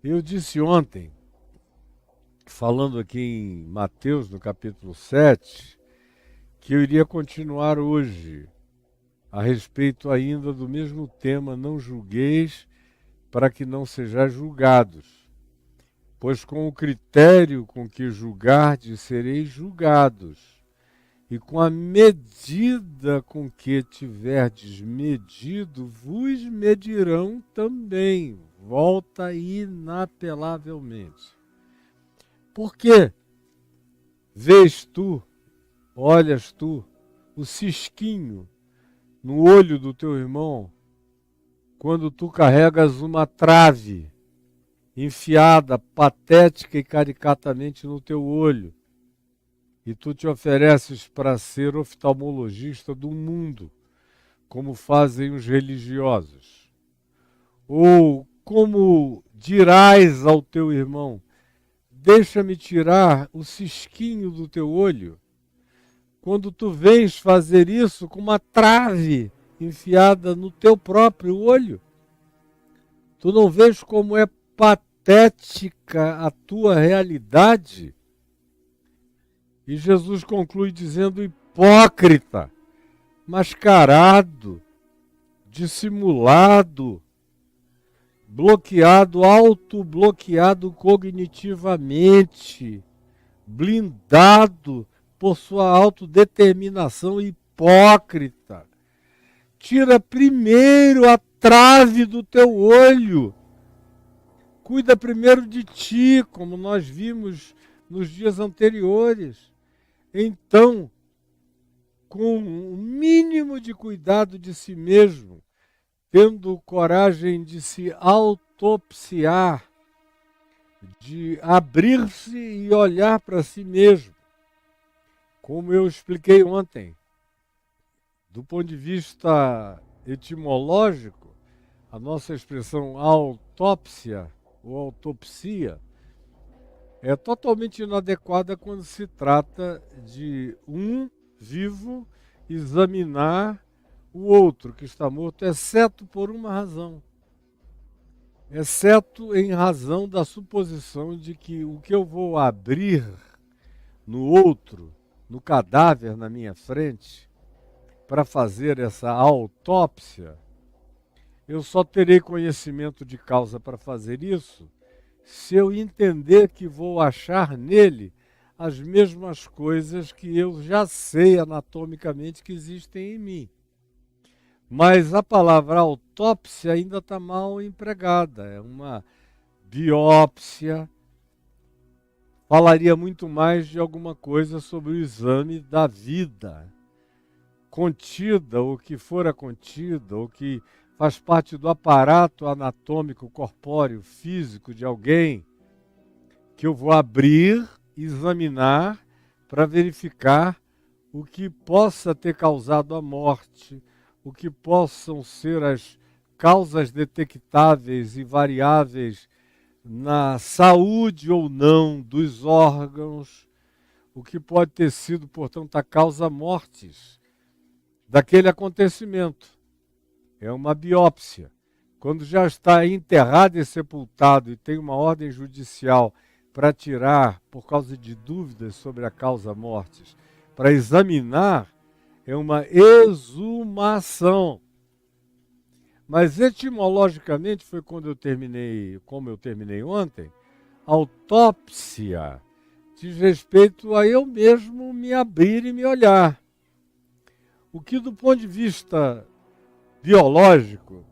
Eu disse ontem, falando aqui em Mateus, no capítulo 7, que eu iria continuar hoje a respeito ainda do mesmo tema: não julgueis para que não sejais julgados, pois com o critério com que julgardes sereis julgados, e com a medida com que tiverdes medido, vos medirão também. Volta inapelavelmente. Por quê? Vês tu, olhas tu, o cisquinho no olho do teu irmão, quando tu carregas uma trave enfiada patética e caricatamente no teu olho, e tu te ofereces para ser oftalmologista do mundo, como fazem os religiosos? Ou como dirás ao teu irmão: deixa-me tirar o cisquinho do teu olho, quando tu vens fazer isso com uma trave enfiada no teu próprio olho? Tu não vês como é patética a tua realidade? E Jesus conclui dizendo: hipócrita, mascarado, dissimulado, bloqueado, autobloqueado cognitivamente, blindado por sua autodeterminação, hipócrita. Tira primeiro a trave do teu olho. Cuida primeiro de ti, como nós vimos nos dias anteriores. Então, com o mínimo de cuidado de si mesmo, tendo coragem de se autopsiar, de abrir-se e olhar para si mesmo, como eu expliquei ontem, do ponto de vista etimológico, a nossa expressão autópsia ou autopsia é totalmente inadequada quando se trata de um vivo examinar o outro que está morto, exceto por uma razão. Exceto em razão da suposição de que o que eu vou abrir no outro, no cadáver na minha frente, para fazer essa autópsia, eu só terei conhecimento de causa para fazer isso se eu entender que vou achar nele as mesmas coisas que eu já sei anatomicamente que existem em mim. Mas a palavra autópsia ainda está mal empregada. É uma biópsia. Falaria muito mais de alguma coisa sobre o exame da vida contida, ou que fora contida, ou que faz parte do aparato anatômico, corpóreo, físico de alguém, que eu vou abrir, examinar, para verificar o que possa ter causado a morte, o que possam ser as causas detectáveis e variáveis na saúde ou não dos órgãos, o que pode ter sido, portanto, a causa mortis daquele acontecimento. É uma biópsia. Quando já está enterrado e sepultado e tem uma ordem judicial para tirar, por causa de dúvidas sobre a causa mortis, para examinar, é uma exumação. Mas etimologicamente foi quando eu terminei, como eu terminei ontem, autópsia diz respeito a eu mesmo me abrir e me olhar. O que do ponto de vista biológico,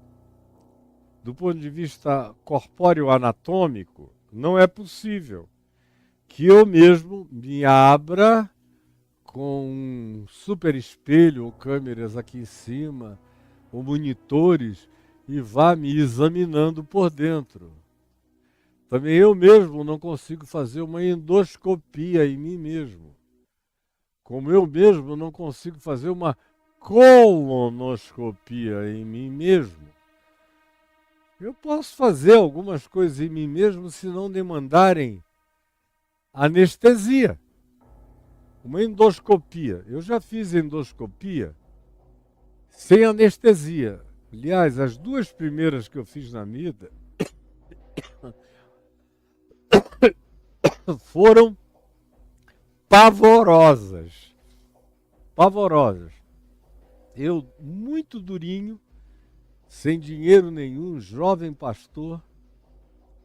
do ponto de vista corpóreo anatômico, não é possível que eu mesmo me abra com um super espelho ou câmeras aqui em cima, ou monitores, e vá me examinando por dentro. Também eu mesmo não consigo fazer uma endoscopia em mim mesmo. Como eu mesmo não consigo fazer uma colonoscopia em mim mesmo. Eu posso fazer algumas coisas em mim mesmo se não demandarem anestesia. Uma endoscopia. Eu já fiz endoscopia sem anestesia. Aliás, as duas primeiras que eu fiz na vida foram pavorosas. Pavorosas. Eu, muito durinho, sem dinheiro nenhum, jovem pastor,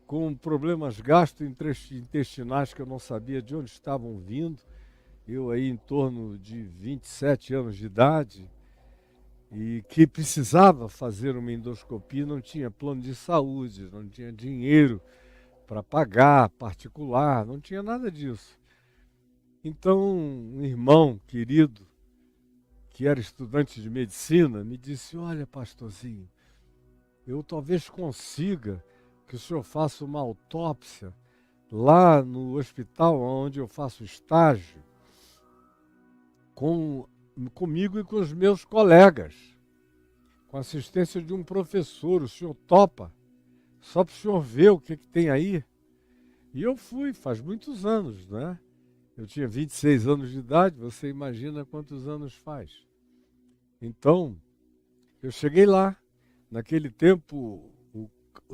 com problemas gastrointestinais que eu não sabia de onde estavam vindo. Eu aí em torno de 27 anos de idade, e que precisava fazer uma endoscopia, não tinha plano de saúde, não tinha dinheiro para pagar particular, não tinha nada disso. Então, um irmão querido, que era estudante de medicina, me disse: olha, pastorzinho, eu talvez consiga que o senhor faça uma autópsia lá no hospital onde eu faço estágio, comigo e com os meus colegas, com a assistência de um professor. O senhor topa? Só para o senhor ver o que tem aí. E eu fui, faz muitos anos, né? Eu tinha 26 anos de idade, você imagina quantos anos faz. Então, eu cheguei lá. Naquele tempo,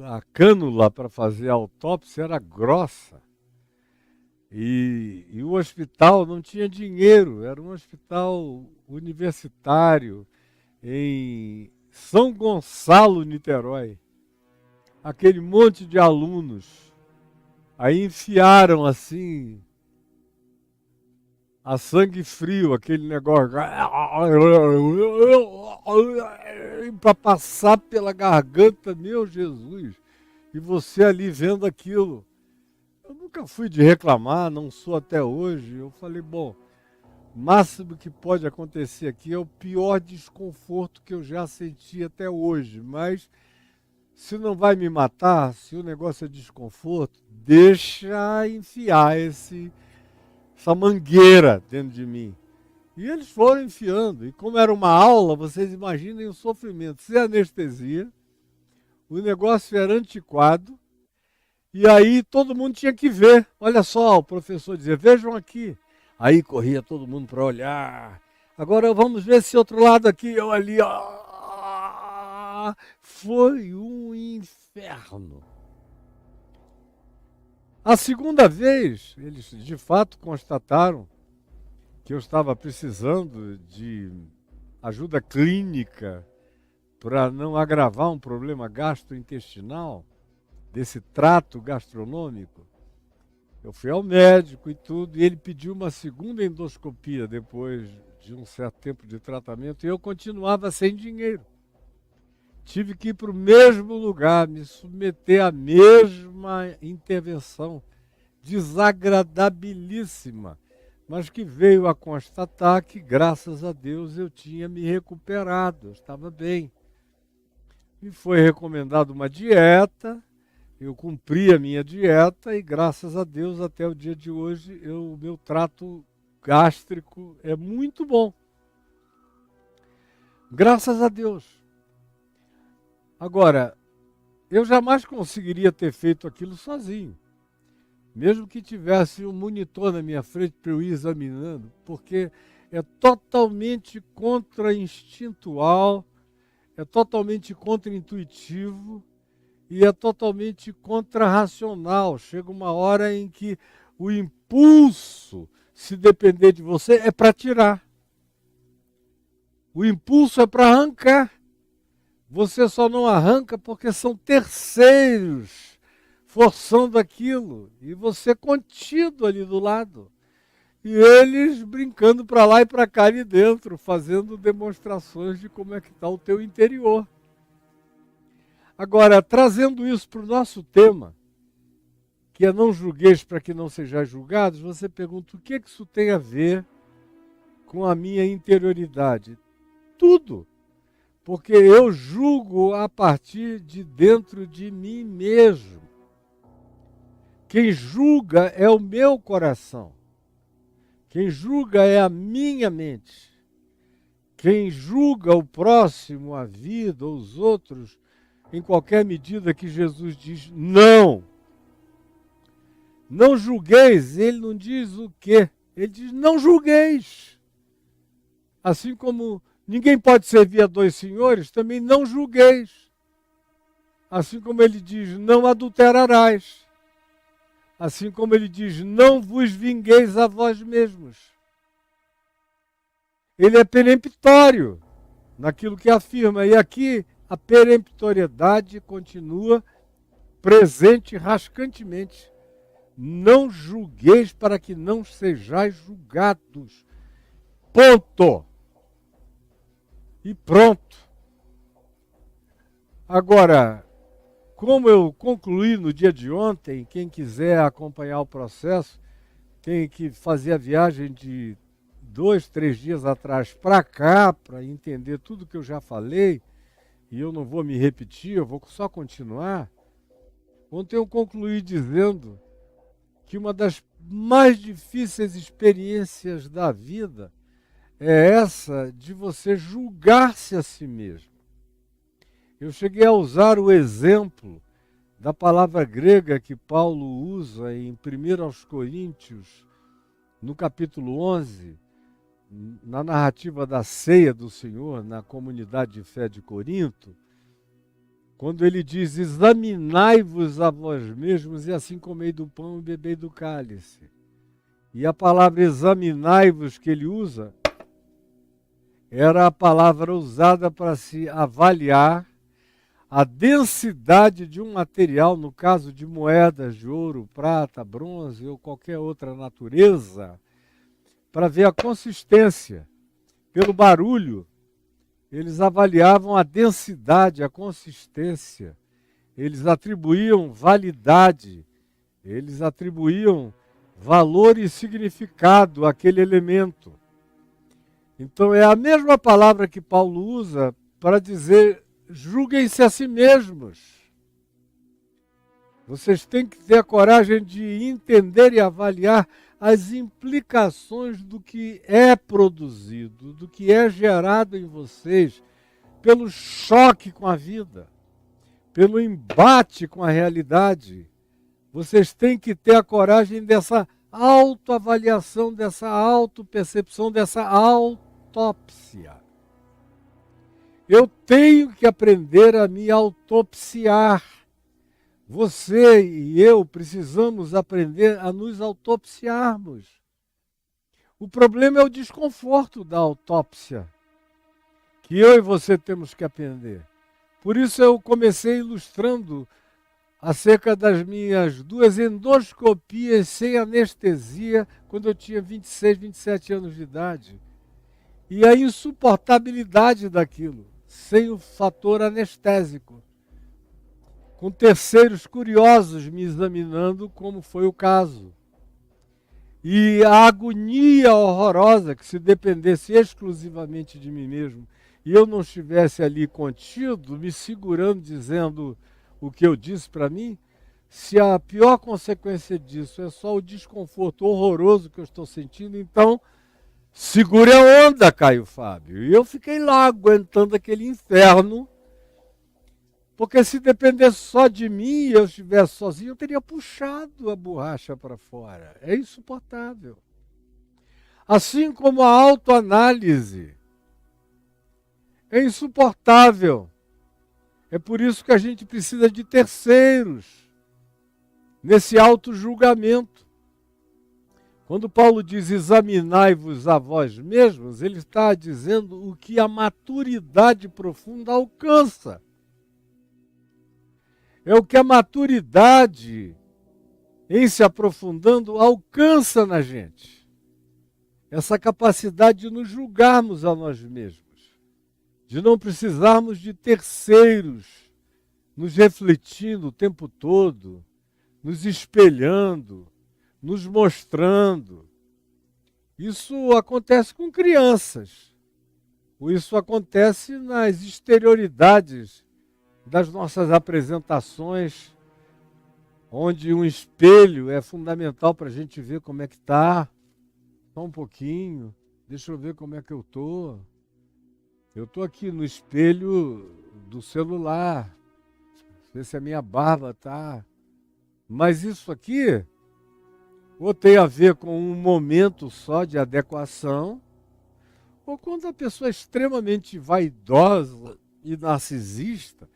a cânula para fazer a autópsia era grossa. E o hospital não tinha dinheiro, era um hospital universitário em São Gonçalo, Niterói. Aquele monte de alunos. Aí enfiaram assim, a sangue frio, aquele negócio para passar pela garganta, meu Jesus. E você ali vendo aquilo. Eu nunca fui de reclamar, não sou até hoje. Eu falei, bom, o máximo que pode acontecer aqui é o pior desconforto que eu já senti até hoje. Mas se não vai me matar, se o negócio é desconforto, deixa enfiar essa mangueira dentro de mim. E eles foram enfiando. E como era uma aula, vocês imaginem o sofrimento. Sem anestesia, o negócio era antiquado. E aí todo mundo tinha que ver. Olha só, o professor dizia, vejam aqui. Aí corria todo mundo para olhar. Agora vamos ver esse outro lado aqui. Eu ali, foi um inferno. A segunda vez, eles de fato constataram que eu estava precisando de ajuda clínica para não agravar um problema gastrointestinal, desse trato gastronômico. Eu fui ao médico e tudo, e ele pediu uma segunda endoscopia depois de um certo tempo de tratamento, e eu continuava sem dinheiro. Tive que ir para o mesmo lugar, me submeter à mesma intervenção, desagradabilíssima, mas que veio a constatar que, graças a Deus, eu tinha me recuperado, eu estava bem. Me foi recomendada uma dieta, eu cumpri a minha dieta e, graças a Deus, até o dia de hoje, o meu trato gástrico é muito bom. Graças a Deus. Agora, eu jamais conseguiria ter feito aquilo sozinho. Mesmo que tivesse um monitor na minha frente para eu ir examinando, porque é totalmente contra-instintual, é totalmente contra-intuitivo e é totalmente contra-racional. Chega uma hora em que o impulso, se depender de você, é para tirar. O impulso é para arrancar. Você só não arranca porque são terceiros forçando aquilo, e você contido ali do lado. E eles brincando para lá e para cá ali dentro, fazendo demonstrações de como é que está o teu interior. Agora, trazendo isso para o nosso tema, que é não julgueis para que não sejais julgados, você pergunta, o que isso tem a ver com a minha interioridade? Tudo. Porque eu julgo a partir de dentro de mim mesmo. Quem julga é o meu coração. Quem julga é a minha mente. Quem julga o próximo, a vida, os outros, em qualquer medida que Jesus diz não. Não julgueis, ele não diz o quê? Ele diz não julgueis. Assim como ninguém pode servir a dois senhores, também não julgueis. Assim como ele diz, não adulterarás. Assim como ele diz, não vos vingueis a vós mesmos. Ele é peremptório naquilo que afirma. E aqui a peremptoriedade continua presente rascantemente. Não julgueis para que não sejais julgados. Ponto. E pronto. Agora, como eu concluí no dia de ontem, quem quiser acompanhar o processo, quem que fazia a viagem de 2, 3 dias atrás para cá, para entender tudo que eu já falei, e eu não vou me repetir, eu vou só continuar. Ontem eu concluí dizendo que uma das mais difíceis experiências da vida é essa de você julgar-se a si mesmo. Eu cheguei a usar o exemplo da palavra grega que Paulo usa em 1 aos Coríntios, no capítulo 11, na narrativa da ceia do Senhor, na comunidade de fé de Corinto, quando ele diz, examinai-vos a vós mesmos e assim comei do pão e bebei do cálice. E a palavra examinai-vos que ele usa, era a palavra usada para se avaliar a densidade de um material, no caso de moedas de ouro, prata, bronze ou qualquer outra natureza, para ver a consistência. Pelo barulho, eles avaliavam a densidade, a consistência. Eles atribuíam validade, eles atribuíam valor e significado àquele elemento. Então é a mesma palavra que Paulo usa para dizer, julguem-se a si mesmos. Vocês têm que ter a coragem de entender e avaliar as implicações do que é produzido, do que é gerado em vocês, pelo choque com a vida, pelo embate com a realidade. Vocês têm que ter a coragem dessa autoavaliação, dessa autopercepção, dessa autópsia. Eu tenho que aprender a me autopsiar. Você e eu precisamos aprender a nos autopsiarmos. O problema é o desconforto da autópsia, que eu e você temos que aprender. Por isso eu comecei ilustrando acerca das minhas 2 endoscopias sem anestesia, quando eu tinha 26, 27 anos de idade. E a insuportabilidade daquilo, sem o fator anestésico. Com terceiros curiosos me examinando, como foi o caso. E a agonia horrorosa que, se dependesse exclusivamente de mim mesmo, e eu não estivesse ali contido, me segurando, dizendo o que eu disse para mim, se a pior consequência disso é só o desconforto horroroso que eu estou sentindo, então segure a onda, Caio Fábio. E eu fiquei lá aguentando aquele inferno, porque se dependesse só de mim e eu estivesse sozinho, eu teria puxado a borracha para fora. É insuportável. Assim como a autoanálise é insuportável. É por isso que a gente precisa de terceiros nesse autojulgamento. Quando Paulo diz examinai-vos a vós mesmos, ele está dizendo o que a maturidade profunda alcança. É o que a maturidade, em se aprofundando, alcança na gente. Essa capacidade de nos julgarmos a nós mesmos. De não precisarmos de terceiros nos refletindo o tempo todo, nos espelhando, nos mostrando. Isso acontece com crianças. Isso acontece nas exterioridades das nossas apresentações, onde um espelho é fundamental para a gente ver como é que está. Só um pouquinho, deixa eu ver como é que eu estou. Eu estou aqui no espelho do celular, ver se a minha barba está. Mas isso aqui ou tem a ver com um momento só de adequação, ou quando a pessoa é extremamente vaidosa e narcisista,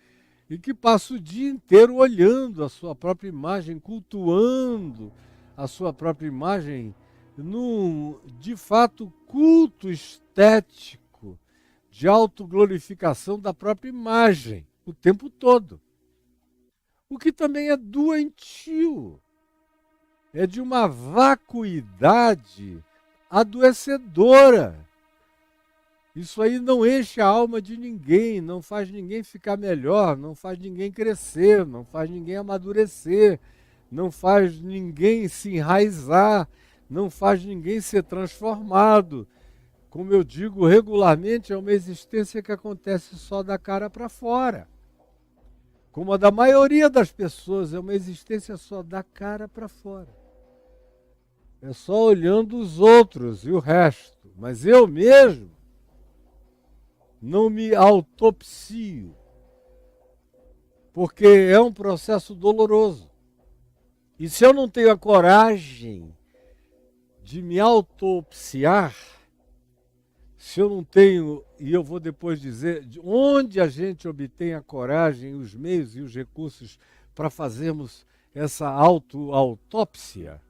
e que passa o dia inteiro olhando a sua própria imagem, cultuando a sua própria imagem, num, de fato, culto estético de autoglorificação da própria imagem o tempo todo. O que também é doentio, é de uma vacuidade adoecedora. Isso aí não enche a alma de ninguém, não faz ninguém ficar melhor, não faz ninguém crescer, não faz ninguém amadurecer, não faz ninguém se enraizar, não faz ninguém ser transformado. Como eu digo regularmente, é uma existência que acontece só da cara para fora. Como a da maioria das pessoas, é uma existência só da cara para fora. É só olhando os outros e o resto. Mas eu mesmo não me autopsio, porque é um processo doloroso. E se eu não tenho a coragem de me autopsiar, se eu não tenho, e eu vou depois dizer, de onde a gente obtém a coragem, os meios e os recursos para fazermos essa autópsia,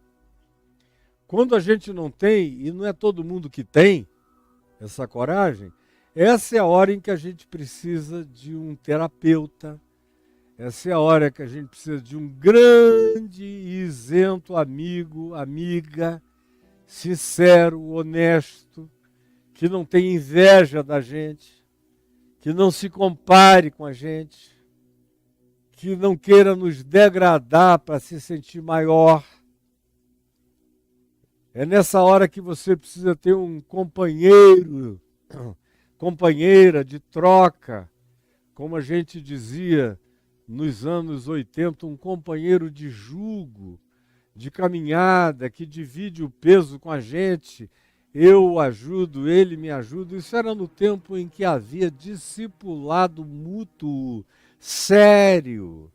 quando a gente não tem, e não é todo mundo que tem essa coragem, essa é a hora em que a gente precisa de um terapeuta, essa é a hora que a gente precisa de um grande e isento amigo, amiga, sincero, honesto, que não tem inveja da gente, que não se compare com a gente, que não queira nos degradar para se sentir maior. É nessa hora que você precisa ter um companheiro, companheira de troca, como a gente dizia nos anos 80, um companheiro de jugo, de caminhada, que divide o peso com a gente. Eu o ajudo, ele me ajuda. Isso era no tempo em que havia discipulado mútuo, sério,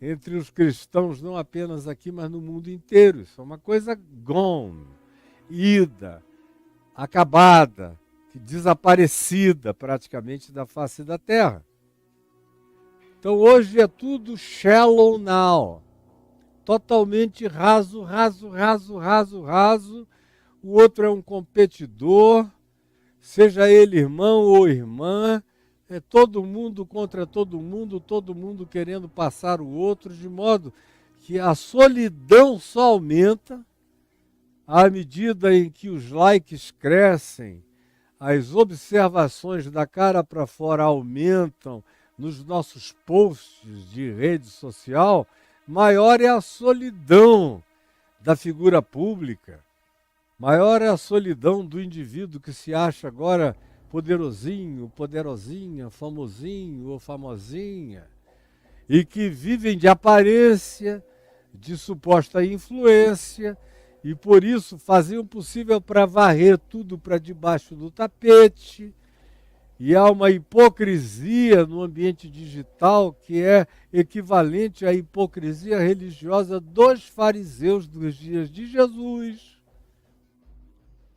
entre os cristãos, não apenas aqui, mas no mundo inteiro. Isso é uma coisa gone, ida, acabada, desaparecida praticamente da face da terra. Então hoje é tudo shallow now, totalmente raso, raso, raso, raso, raso. O outro é um competidor, seja ele irmão ou irmã, é todo mundo contra todo mundo querendo passar o outro, de modo que a solidão só aumenta à medida em que os likes crescem, as observações da cara para fora aumentam nos nossos posts de rede social, maior é a solidão da figura pública, maior é a solidão do indivíduo que se acha agora poderosinho, poderosinha, famosinho ou famosinha, e que vivem de aparência, de suposta influência, e por isso faziam o possível para varrer tudo para debaixo do tapete. E há uma hipocrisia no ambiente digital que é equivalente à hipocrisia religiosa dos fariseus dos dias de Jesus.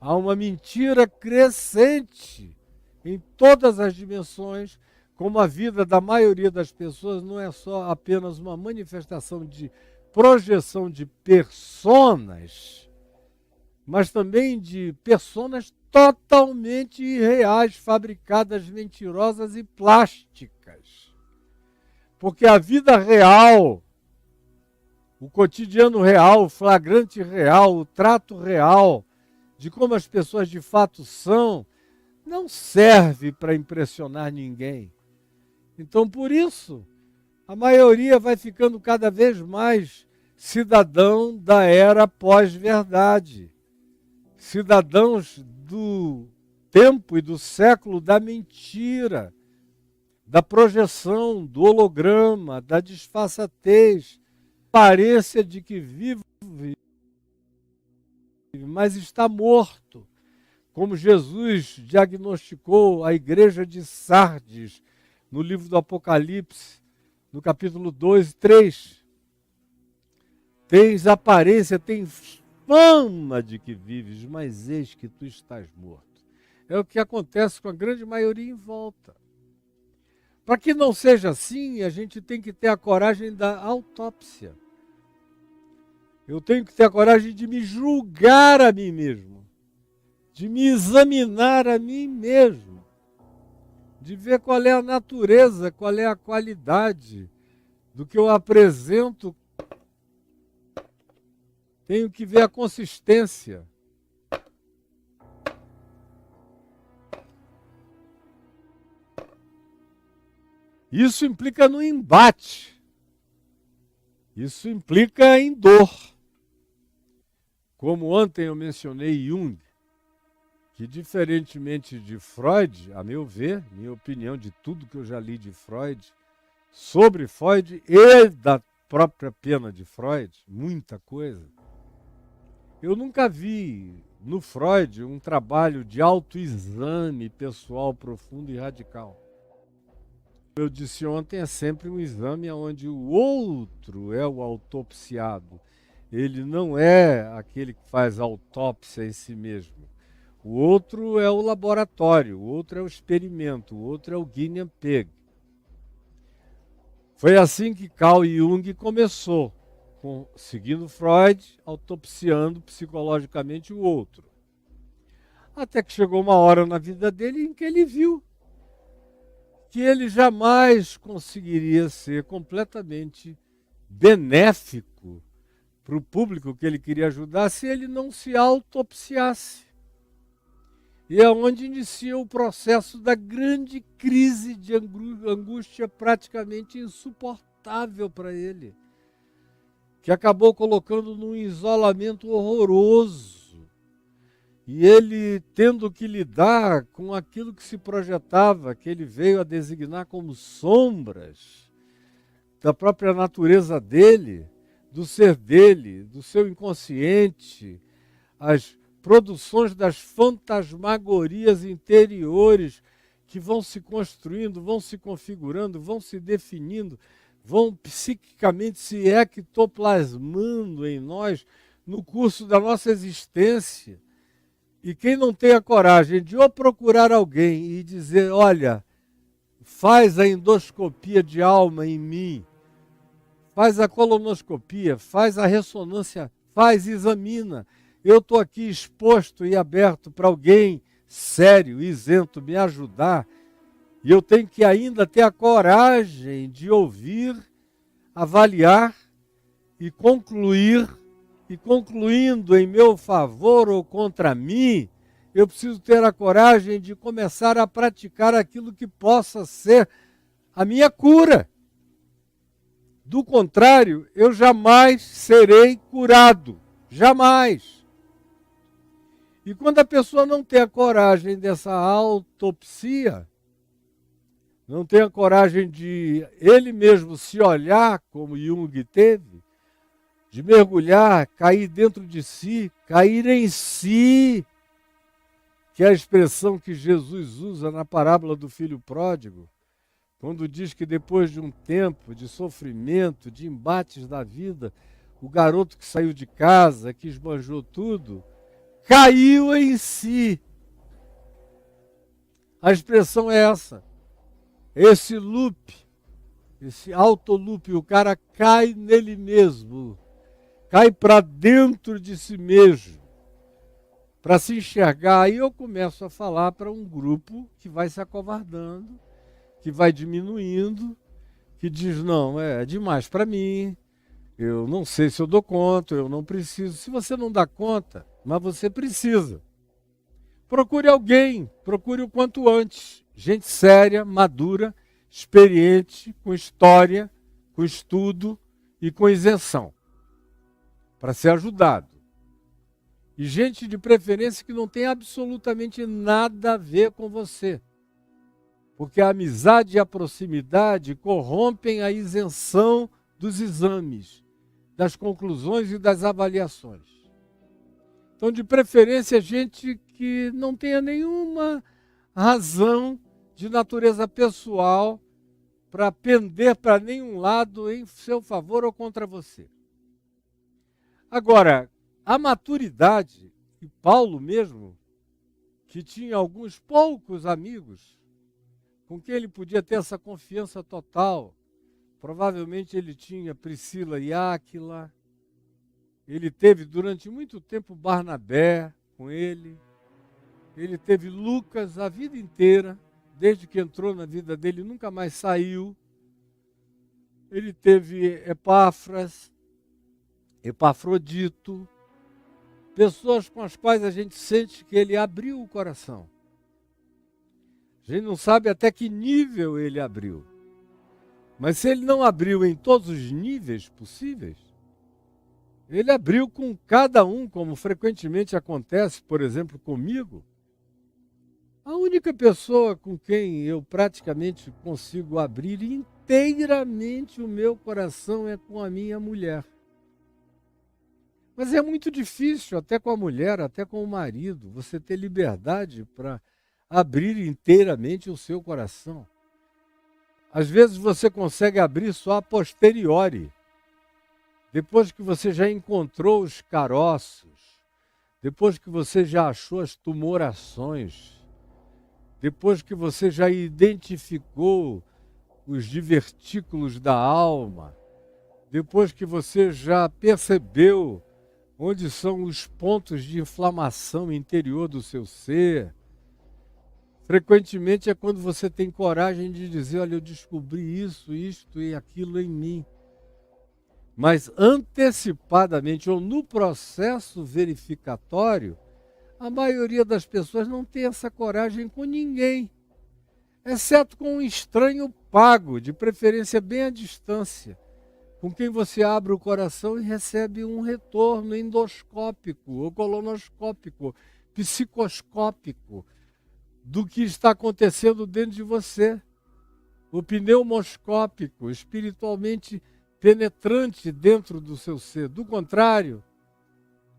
Há uma mentira crescente em todas as dimensões, como a vida da maioria das pessoas não é só apenas uma manifestação de projeção de personas, mas também de personas totalmente irreais, fabricadas, mentirosas e plásticas. Porque a vida real, o cotidiano real, o flagrante real, o trato real, de como as pessoas de fato são, não serve para impressionar ninguém. Então, por isso, a maioria vai ficando cada vez mais cidadão da era pós-verdade. Cidadãos do tempo e do século da mentira, da projeção, do holograma, da disfarçatez, aparência de que vive, mas está morto, como Jesus diagnosticou a igreja de Sardes no livro do Apocalipse, no capítulo 2 e 3. Tens aparência, tens fama de que vives, mas eis que tu estás morto. É o que acontece com a grande maioria em volta. Para que não seja assim, a gente tem que ter a coragem da autópsia. Eu tenho que ter a coragem de me julgar a mim mesmo, de me examinar a mim mesmo, de ver qual é a natureza, qual é a qualidade do que eu apresento. Tenho que ver a consistência. Isso implica no embate. Isso implica em dor. Como ontem eu mencionei Jung, que diferentemente de Freud, a meu ver, minha opinião de tudo que eu já li de Freud, sobre Freud e da própria pena de Freud, muita coisa, eu nunca vi no Freud um trabalho de autoexame pessoal profundo e radical. Eu disse ontem, é sempre um exame onde o outro é o autopsiado. Ele não é aquele que faz autópsia em si mesmo. O outro é o laboratório, o outro é o experimento, o outro é o guinea pig. Foi assim que Carl Jung começou, seguindo Freud, autopsiando psicologicamente o outro. Até que chegou uma hora na vida dele em que ele viu que ele jamais conseguiria ser completamente benéfico para o público que ele queria ajudar se ele não se autopsiasse. E é onde inicia o processo da grande crise de angústia praticamente insuportável para ele, que acabou colocando num isolamento horroroso. E ele tendo que lidar com aquilo que se projetava, que ele veio a designar como sombras da própria natureza dele, do ser dele, do seu inconsciente, as produções das fantasmagorias interiores que vão se construindo, vão se configurando, vão se definindo, vão psiquicamente se ectoplasmando em nós no curso da nossa existência. E quem não tem a coragem de ou procurar alguém e dizer, olha, faz a endoscopia de alma em mim, faz a colonoscopia, faz a ressonância, examina. Eu estou aqui exposto e aberto para alguém sério, isento, me ajudar. E eu tenho que ainda ter a coragem de ouvir, avaliar e concluir. E concluindo em meu favor ou contra mim, eu preciso ter a coragem de começar a praticar aquilo que possa ser a minha cura. Do contrário, eu jamais serei curado. Jamais. E quando a pessoa não tem a coragem dessa autopsia, não tem a coragem de ele mesmo se olhar como Jung teve, de mergulhar, cair dentro de si, cair em si, que é a expressão que Jesus usa na parábola do filho pródigo, quando diz que depois de um tempo de sofrimento, de embates da vida, o garoto que saiu de casa, que esbanjou tudo, caiu em si. A expressão é essa. Esse loop, esse autoloop, o cara cai nele mesmo, cai para dentro de si mesmo, para se enxergar. Aí eu começo a falar para um grupo que vai se acovardando, que vai diminuindo, que diz, não, é demais para mim, eu não sei se eu dou conta, eu não preciso. Se você não dá conta, mas você precisa, procure alguém, procure o quanto antes, gente séria, madura, experiente, com história, com estudo e com isenção, para ser ajudado. E gente de preferência que não tem absolutamente nada a ver com você. Porque a amizade e a proximidade corrompem a isenção dos exames, das conclusões e das avaliações. Então, de preferência, gente que não tenha nenhuma razão de natureza pessoal para pender para nenhum lado em seu favor ou contra você. Agora, a maturidade, e Paulo mesmo, que tinha alguns poucos amigos, com quem ele podia ter essa confiança total. Provavelmente ele tinha Priscila e Áquila, ele teve durante muito tempo Barnabé com ele, ele teve Lucas a vida inteira, desde que entrou na vida dele, nunca mais saiu. Ele teve Epáfras, Epafrodito, pessoas com as quais a gente sente que ele abriu o coração. A gente não sabe até que nível ele abriu. Mas se ele não abriu em todos os níveis possíveis, ele abriu com cada um, como frequentemente acontece, por exemplo, comigo. A única pessoa com quem eu praticamente consigo abrir inteiramente o meu coração é com a minha mulher. Mas é muito difícil, até com a mulher, até com o marido, você ter liberdade para abrir inteiramente o seu coração. Às vezes você consegue abrir só a posteriori, depois que você já encontrou os caroços, depois que você já achou as tumorações, depois que você já identificou os divertículos da alma, depois que você já percebeu onde são os pontos de inflamação interior do seu ser. Frequentemente é quando você tem coragem de dizer, olha, eu descobri isso, isto e aquilo em mim. Mas antecipadamente ou no processo verificatório, a maioria das pessoas não tem essa coragem com ninguém, exceto com um estranho pago, de preferência bem à distância, com quem você abre o coração e recebe um retorno endoscópico, ou colonoscópico, psicoscópico, do que está acontecendo dentro de você. O pneumoscópico, espiritualmente penetrante dentro do seu ser. Do contrário,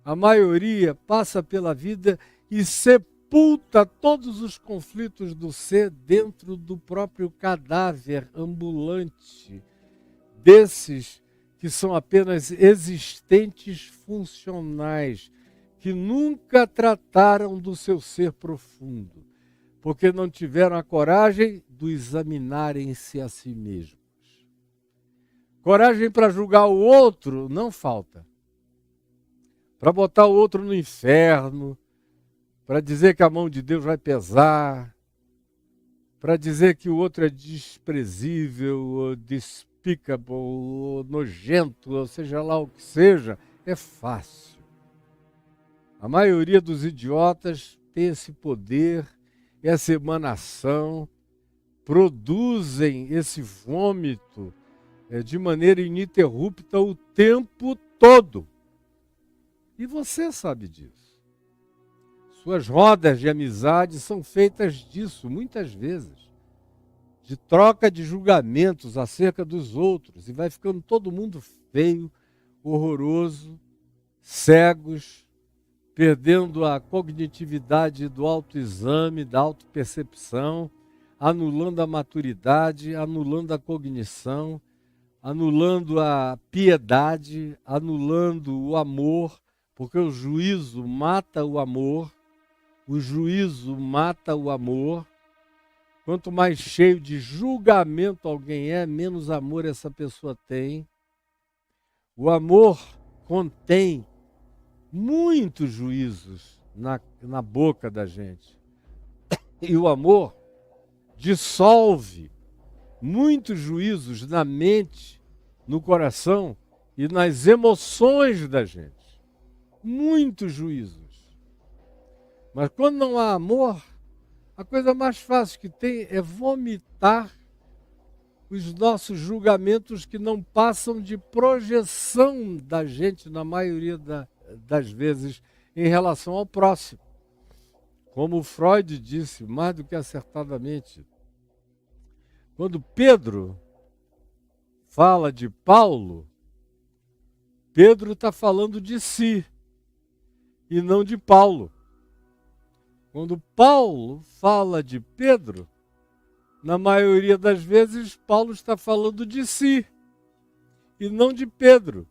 a maioria passa pela vida e sepulta todos os conflitos do ser dentro do próprio cadáver ambulante, desses que são apenas existentes funcionais, que nunca trataram do seu ser profundo, porque não tiveram a coragem de examinarem-se a si mesmos. Coragem para julgar o outro não falta. Para botar o outro no inferno, para dizer que a mão de Deus vai pesar, para dizer que o outro é desprezível, ou despicable, ou nojento, ou seja lá o que seja, é fácil. A maioria dos idiotas tem esse poder, essa emanação, produzem esse vômito de maneira ininterrupta o tempo todo. E você sabe disso. Suas rodas de amizade são feitas disso, muitas vezes. De troca de julgamentos acerca dos outros. E vai ficando todo mundo feio, horroroso, cegos, perdendo a cognitividade do autoexame, da autopercepção, anulando a maturidade, anulando a cognição, anulando a piedade, anulando o amor, porque o juízo mata o amor, o juízo mata o amor. Quanto mais cheio de julgamento alguém é, menos amor essa pessoa tem. O amor contém muitos juízos na boca da gente. E o amor dissolve muitos juízos na mente, no coração e nas emoções da gente. Muitos juízos. Mas quando não há amor, a coisa mais fácil que tem é vomitar os nossos julgamentos que não passam de projeção da gente, na maioria das vezes, em relação ao próximo. Como Freud disse, mais do que acertadamente, quando Pedro fala de Paulo, Pedro está falando de si e não de Paulo. Quando Paulo fala de Pedro, na maioria das vezes, Paulo está falando de si e não de Pedro.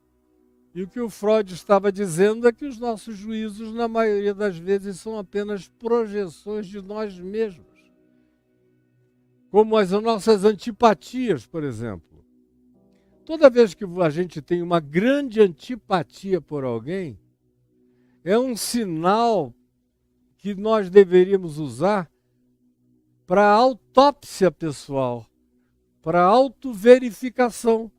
E o que o Freud estava dizendo é que os nossos juízos, na maioria das vezes, são apenas projeções de nós mesmos. como as nossas antipatias, por exemplo. Toda vez que a gente tem uma grande antipatia por alguém, é um sinal que nós deveríamos usar para autópsia pessoal, para autoverificação.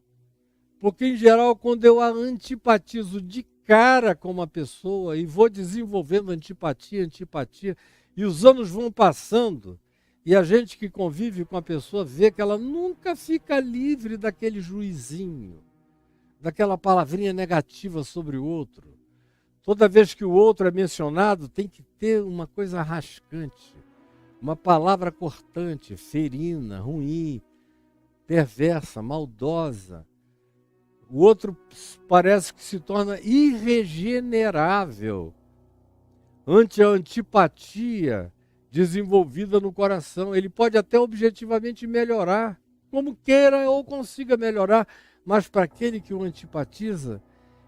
Porque, em geral, quando eu a antipatizo de cara com uma pessoa e vou desenvolvendo antipatia, e os anos vão passando, e a gente que convive com a pessoa vê que ela nunca fica livre daquele juizinho, daquela palavrinha negativa sobre o outro. Toda vez que o outro é mencionado, tem que ter uma coisa rascante, uma palavra cortante, ferina, ruim, perversa, maldosa. O outro parece que se torna irregenerável ante a antipatia desenvolvida no coração. Ele pode até objetivamente melhorar, como queira ou consiga melhorar, mas para aquele que o antipatiza,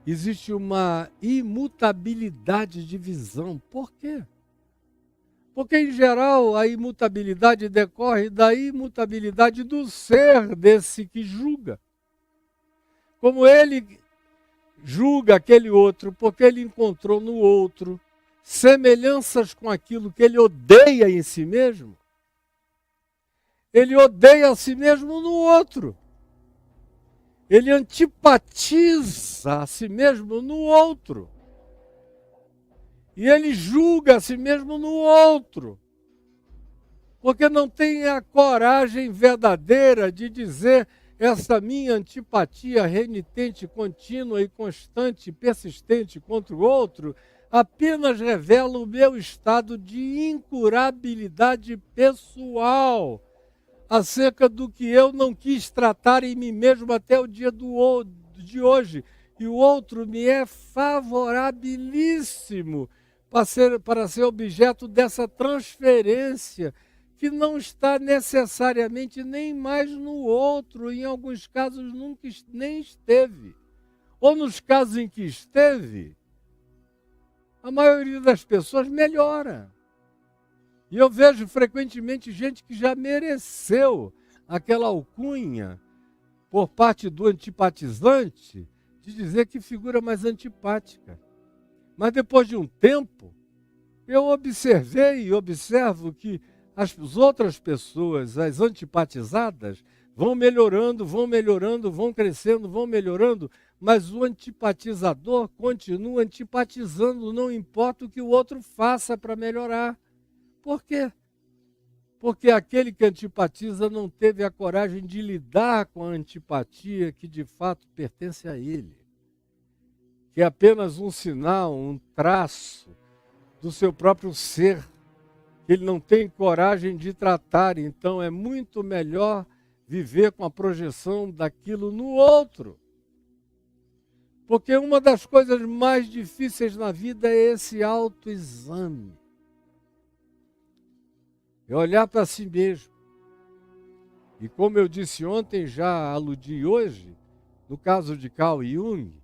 existe uma imutabilidade de visão. Por quê? Porque, em geral, a imutabilidade decorre da imutabilidade do ser desse que julga. Como ele julga aquele outro, porque ele encontrou no outro semelhanças com aquilo que ele odeia em si mesmo, ele odeia a si mesmo no outro. Ele antipatiza a si mesmo no outro. E ele julga a si mesmo no outro. Porque não tem a coragem verdadeira de dizer: essa minha antipatia renitente, contínua e constante, persistente contra o outro, apenas revela o meu estado de incurabilidade pessoal acerca do que eu não quis tratar em mim mesmo até o dia de hoje. E o outro me é favorabilíssimo para ser objeto dessa transferência, que não está necessariamente nem mais no outro, em alguns casos nunca nem esteve. Ou nos casos em que esteve, a maioria das pessoas melhora. E eu vejo frequentemente gente que já mereceu aquela alcunha por parte do antipatizante de dizer que figura mais antipática. Mas depois de um tempo, eu observei e observo que as outras pessoas, as antipatizadas, vão melhorando, vão crescendo, vão melhorando, mas o antipatizador continua antipatizando, não importa o que o outro faça para melhorar. Por quê? Porque aquele que antipatiza não teve a coragem de lidar com a antipatia que de fato pertence a ele, que é apenas um sinal, um traço do seu próprio ser, que ele não tem coragem de tratar. Então é muito melhor viver com a projeção daquilo no outro. Porque uma das coisas mais difíceis na vida é esse autoexame. É olhar para si mesmo. E como eu disse ontem, já aludi hoje, no caso de Carl Jung,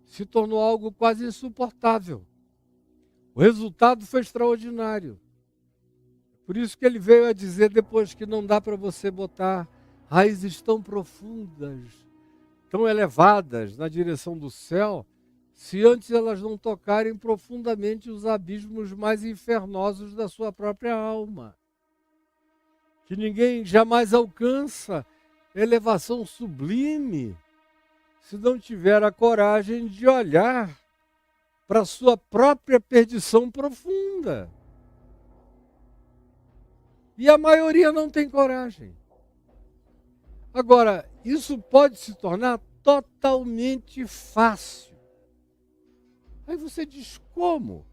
se tornou algo quase insuportável. O resultado foi extraordinário. Por isso que ele veio a dizer depois que não dá para você botar raízes tão profundas, tão elevadas na direção do céu, se antes elas não tocarem profundamente os abismos mais infernosos da sua própria alma. Que ninguém jamais alcança elevação sublime se não tiver a coragem de olhar para a sua própria perdição profunda. E a maioria não tem coragem. Agora, isso pode se tornar totalmente fácil. Aí você diz, como?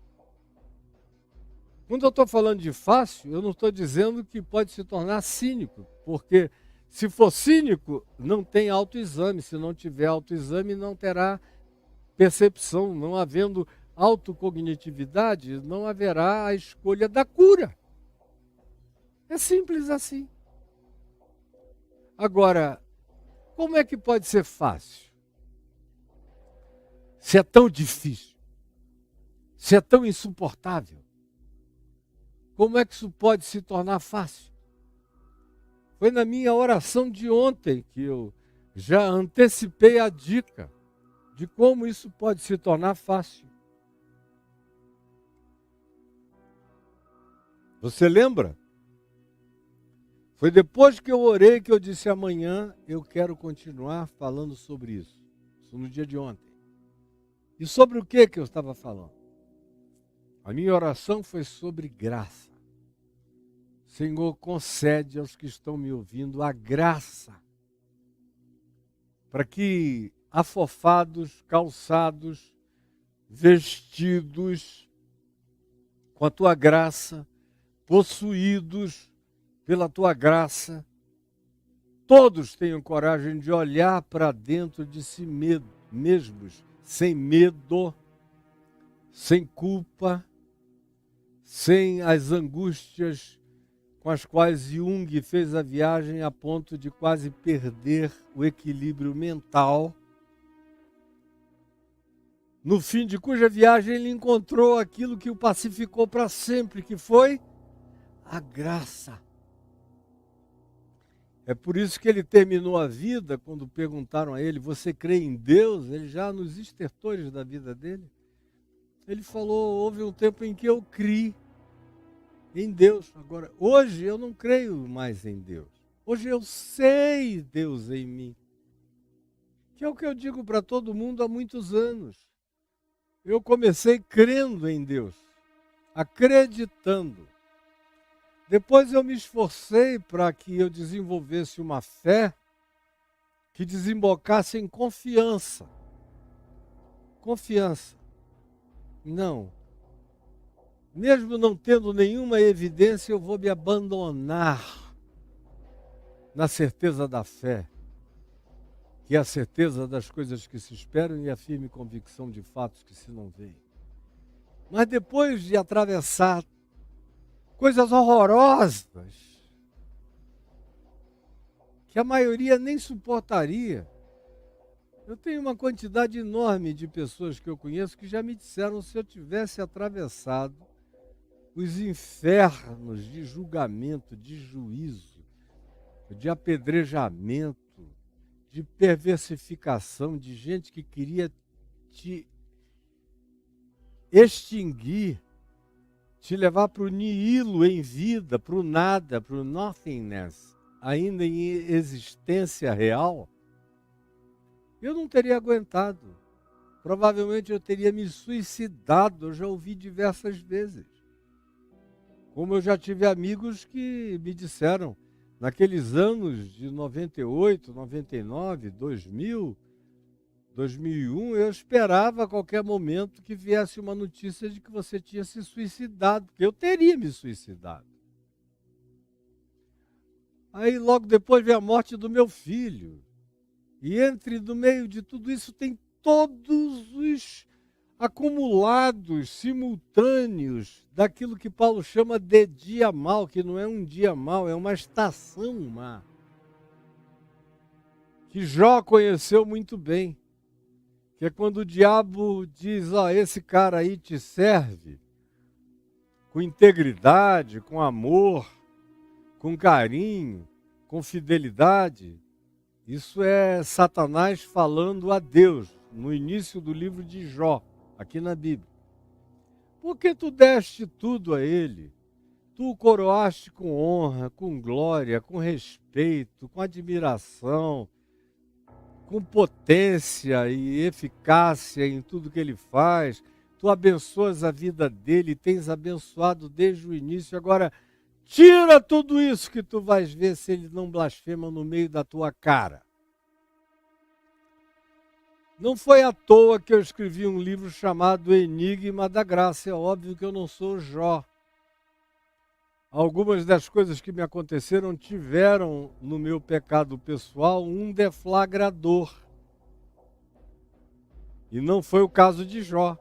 Quando eu estou falando de fácil, eu não estou dizendo que pode se tornar cínico, porque se for cínico, não tem autoexame. Se não tiver autoexame, não terá percepção. Não havendo autocognitividade, não haverá a escolha da cura. É simples assim. Agora, como é que pode ser fácil? Se é tão difícil, se é tão insuportável, como é que isso pode se tornar fácil? Foi na minha oração de ontem que eu já antecipei a dica de como isso pode se tornar fácil. Você lembra? Foi depois que eu orei que eu disse: amanhã eu quero continuar falando sobre isso. Isso no dia de ontem. E sobre o que eu estava falando? A minha oração foi sobre graça. Senhor, concede aos que estão me ouvindo a graça, para que afofados, calçados, vestidos com a tua graça, possuídos pela tua graça, todos tenham coragem de olhar para dentro de si mesmos, sem medo, sem culpa, sem as angústias com as quais Jung fez a viagem a ponto de quase perder o equilíbrio mental, no fim de cuja viagem ele encontrou aquilo que o pacificou para sempre, que foi a graça. É por isso que ele terminou a vida, quando perguntaram a ele: você crê em Deus? Ele já nos estertores da vida dele, ele falou: houve um tempo em que eu criei em Deus. Agora, hoje eu não creio mais em Deus. Hoje eu sei Deus em mim. Que é o que eu digo para todo mundo há muitos anos. Eu comecei crendo em Deus, acreditando. Depois eu me esforcei para que eu desenvolvesse uma fé que desembocasse em confiança. Confiança. Não. Mesmo não tendo nenhuma evidência, eu vou me abandonar na certeza da fé, que é a certeza das coisas que se esperam e a firme convicção de fatos que se não veem. Mas depois de atravessar coisas horrorosas, que a maioria nem suportaria, eu tenho uma quantidade enorme de pessoas que eu conheço que já me disseram: se eu tivesse atravessado os infernos de julgamento, de juízo, de apedrejamento, de perversificação, de gente que queria te extinguir, te levar para o nihilo em vida, para o nada, para o nothingness, ainda em existência real, eu não teria aguentado. Provavelmente eu teria me suicidado, eu já ouvi diversas vezes. Como eu já tive amigos que me disseram, naqueles anos de 98, 99, 2000, 2001, eu esperava a qualquer momento que viesse uma notícia de que você tinha se suicidado, porque eu teria me suicidado. Aí logo depois veio a morte do meu filho. E no meio de tudo isso tem todos os acumulados, simultâneos, daquilo que Paulo chama de dia mau, que não é um dia mau, é uma estação má. Que Jó conheceu muito bem. Que é quando o diabo diz: ó, esse cara aí te serve com integridade, com amor, com carinho, com fidelidade. Isso é Satanás falando a Deus, no início do livro de Jó, aqui na Bíblia. Porque tu deste tudo a ele, tu o coroaste com honra, com glória, com respeito, com admiração, com potência e eficácia em tudo que ele faz. Tu abençoas a vida dele, tens abençoado desde o início. Agora, tira tudo isso que tu vais ver se ele não blasfema no meio da tua cara. Não foi à toa que eu escrevi um livro chamado Enigma da Graça. É óbvio que eu não sou Jó. Algumas das coisas que me aconteceram tiveram no meu pecado pessoal um deflagrador. E não foi o caso de Jó.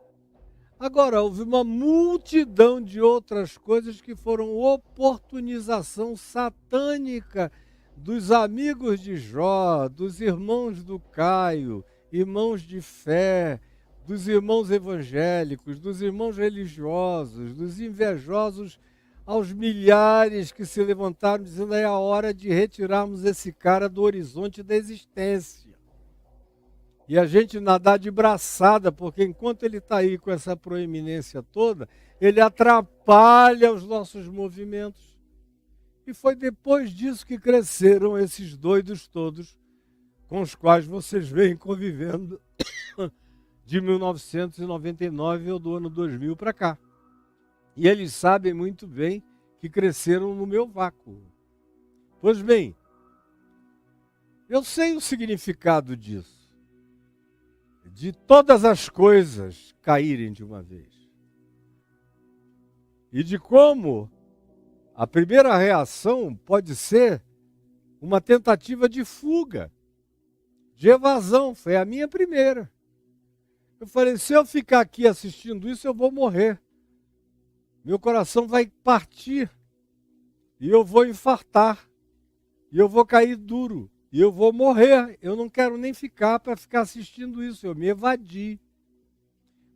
Agora, houve uma multidão de outras coisas que foram oportunização satânica dos amigos de Jó, dos irmãos do Caio, irmãos de fé, dos irmãos evangélicos, dos irmãos religiosos, dos invejosos aos milhares que se levantaram dizendo: é a hora de retirarmos esse cara do horizonte da existência. E a gente nadar de braçada, porque enquanto ele está aí com essa proeminência toda, ele atrapalha os nossos movimentos. E foi depois disso que cresceram esses doidos todos, com os quais vocês vêm convivendo de 1999 ou do ano 2000 para cá. E eles sabem muito bem que cresceram no meu vácuo. Pois bem, eu sei o significado disso. De todas as coisas caírem de uma vez. E de como a primeira reação pode ser uma tentativa de fuga, de evasão. Foi a minha primeira. Eu falei: se eu ficar aqui assistindo isso, eu vou morrer. Meu coração vai partir. E eu vou infartar. E eu vou cair duro. E eu vou morrer. Eu não quero nem ficar para ficar assistindo isso. Eu me evadi.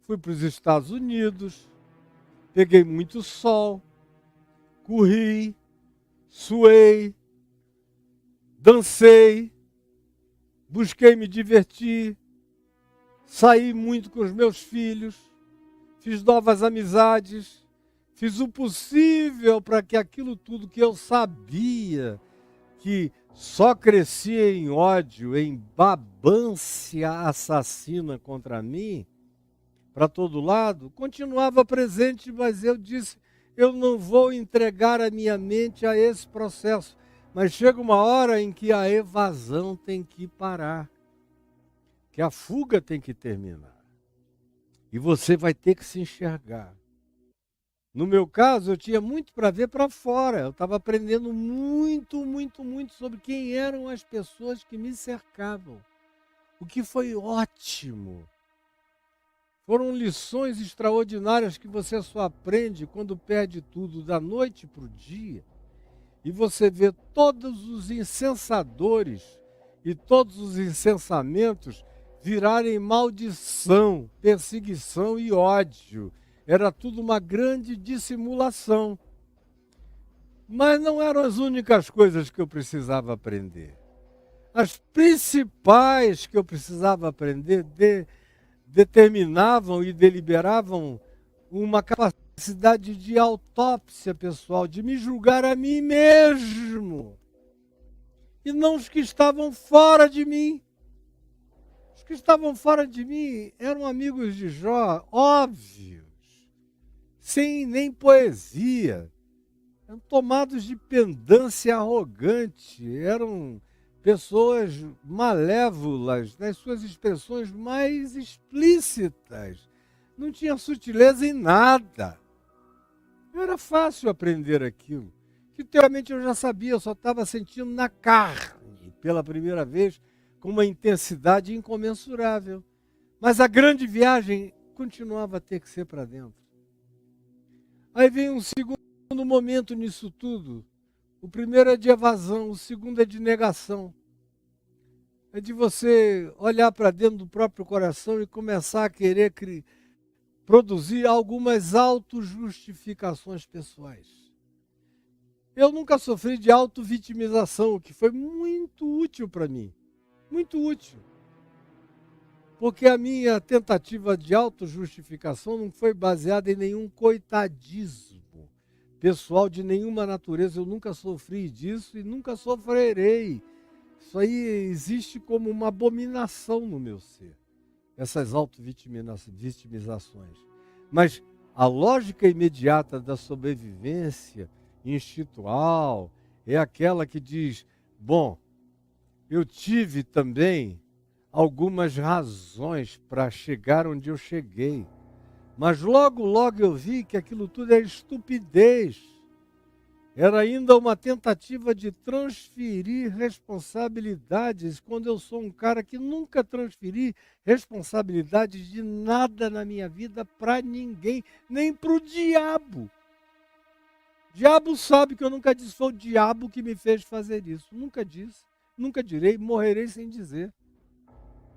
Fui para os Estados Unidos. Peguei muito sol. Corri. Suei. Dancei. Busquei me divertir. Saí muito com os meus filhos. Fiz novas amizades. Fiz o possível para que aquilo tudo que eu sabia que só crescia em ódio, em babância assassina contra mim, para todo lado, continuava presente, mas eu disse: eu não vou entregar a minha mente a esse processo. Mas chega uma hora em que a evasão tem que parar, que a fuga tem que terminar. E você vai ter que se enxergar. No meu caso, eu tinha muito para ver para fora. Eu estava aprendendo muito sobre quem eram as pessoas que me cercavam. O que foi ótimo. Foram lições extraordinárias que você só aprende quando perde tudo da noite para o dia. E você vê todos os incensadores e todos os incensamentos virarem maldição, perseguição e ódio. Era tudo uma grande dissimulação. Mas não eram as únicas coisas que eu precisava aprender. As principais que eu precisava aprender determinavam e deliberavam uma capacidade de autópsia pessoal, de me julgar a mim mesmo. E não os que estavam fora de mim. Os que estavam fora de mim eram amigos de Jó, óbvios, sem nem poesia, eram tomados de pendância arrogante, eram pessoas malévolas nas suas expressões mais explícitas, não tinha sutileza em nada. Era fácil aprender aquilo, que teoricamente eu já sabia, eu só estava sentindo na carne, pela primeira vez, com uma intensidade incomensurável. Mas a grande viagem continuava a ter que ser para dentro. Aí vem um segundo momento nisso tudo. O primeiro é de evasão, o segundo é de negação. É de você olhar para dentro do próprio coração e começar a querer produzir algumas autojustificações pessoais. Eu nunca sofri de autovitimização, o que foi muito útil para mim. Muito útil. Porque a minha tentativa de autojustificação não foi baseada em nenhum coitadismo pessoal de nenhuma natureza. Eu nunca sofri disso e nunca sofrerei. Isso aí existe como uma abominação no meu ser, essas autovitimizações. Mas a lógica imediata da sobrevivência instintual é aquela que diz: bom, eu tive também algumas razões para chegar onde eu cheguei. Mas logo eu vi que aquilo tudo era estupidez. Era ainda uma tentativa de transferir responsabilidades, quando eu sou um cara que nunca transferi responsabilidades de nada na minha vida para ninguém, nem para o diabo. O diabo sabe que eu nunca disse, foi o diabo que me fez fazer isso. Nunca disse, nunca direi, morrerei sem dizer.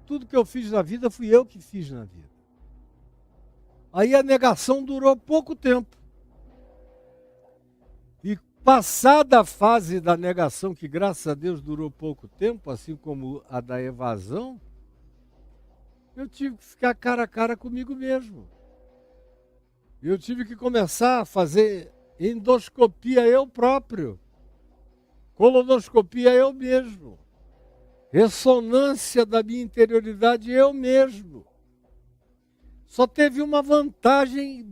Tudo que eu fiz na vida, fui eu que fiz na vida. Aí a negação durou pouco tempo. Passada a fase da negação, que graças a Deus durou pouco tempo, assim como a da evasão, eu tive que ficar cara a cara comigo mesmo. Eu tive que começar a fazer endoscopia eu próprio, colonoscopia eu mesmo, ressonância da minha interioridade eu mesmo. Só teve uma vantagem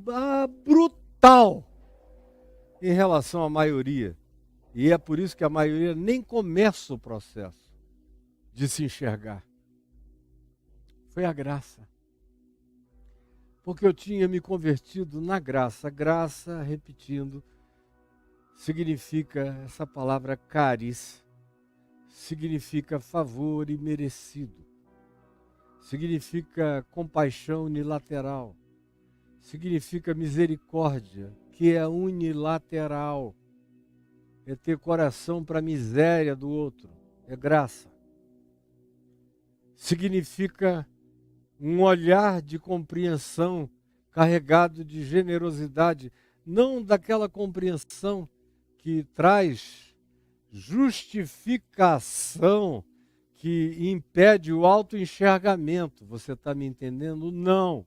brutal em relação à maioria. E é por isso que a maioria nem começa o processo de se enxergar. Foi a graça. Porque eu tinha me convertido na graça. Graça, repetindo, significa, essa palavra caris, significa favor imerecido. Significa compaixão unilateral. Significa misericórdia, que é unilateral. É ter coração para a miséria do outro. É graça. Significa um olhar de compreensão carregado de generosidade, não daquela compreensão que traz justificação, que impede o autoenxergamento. Você está me entendendo? Não.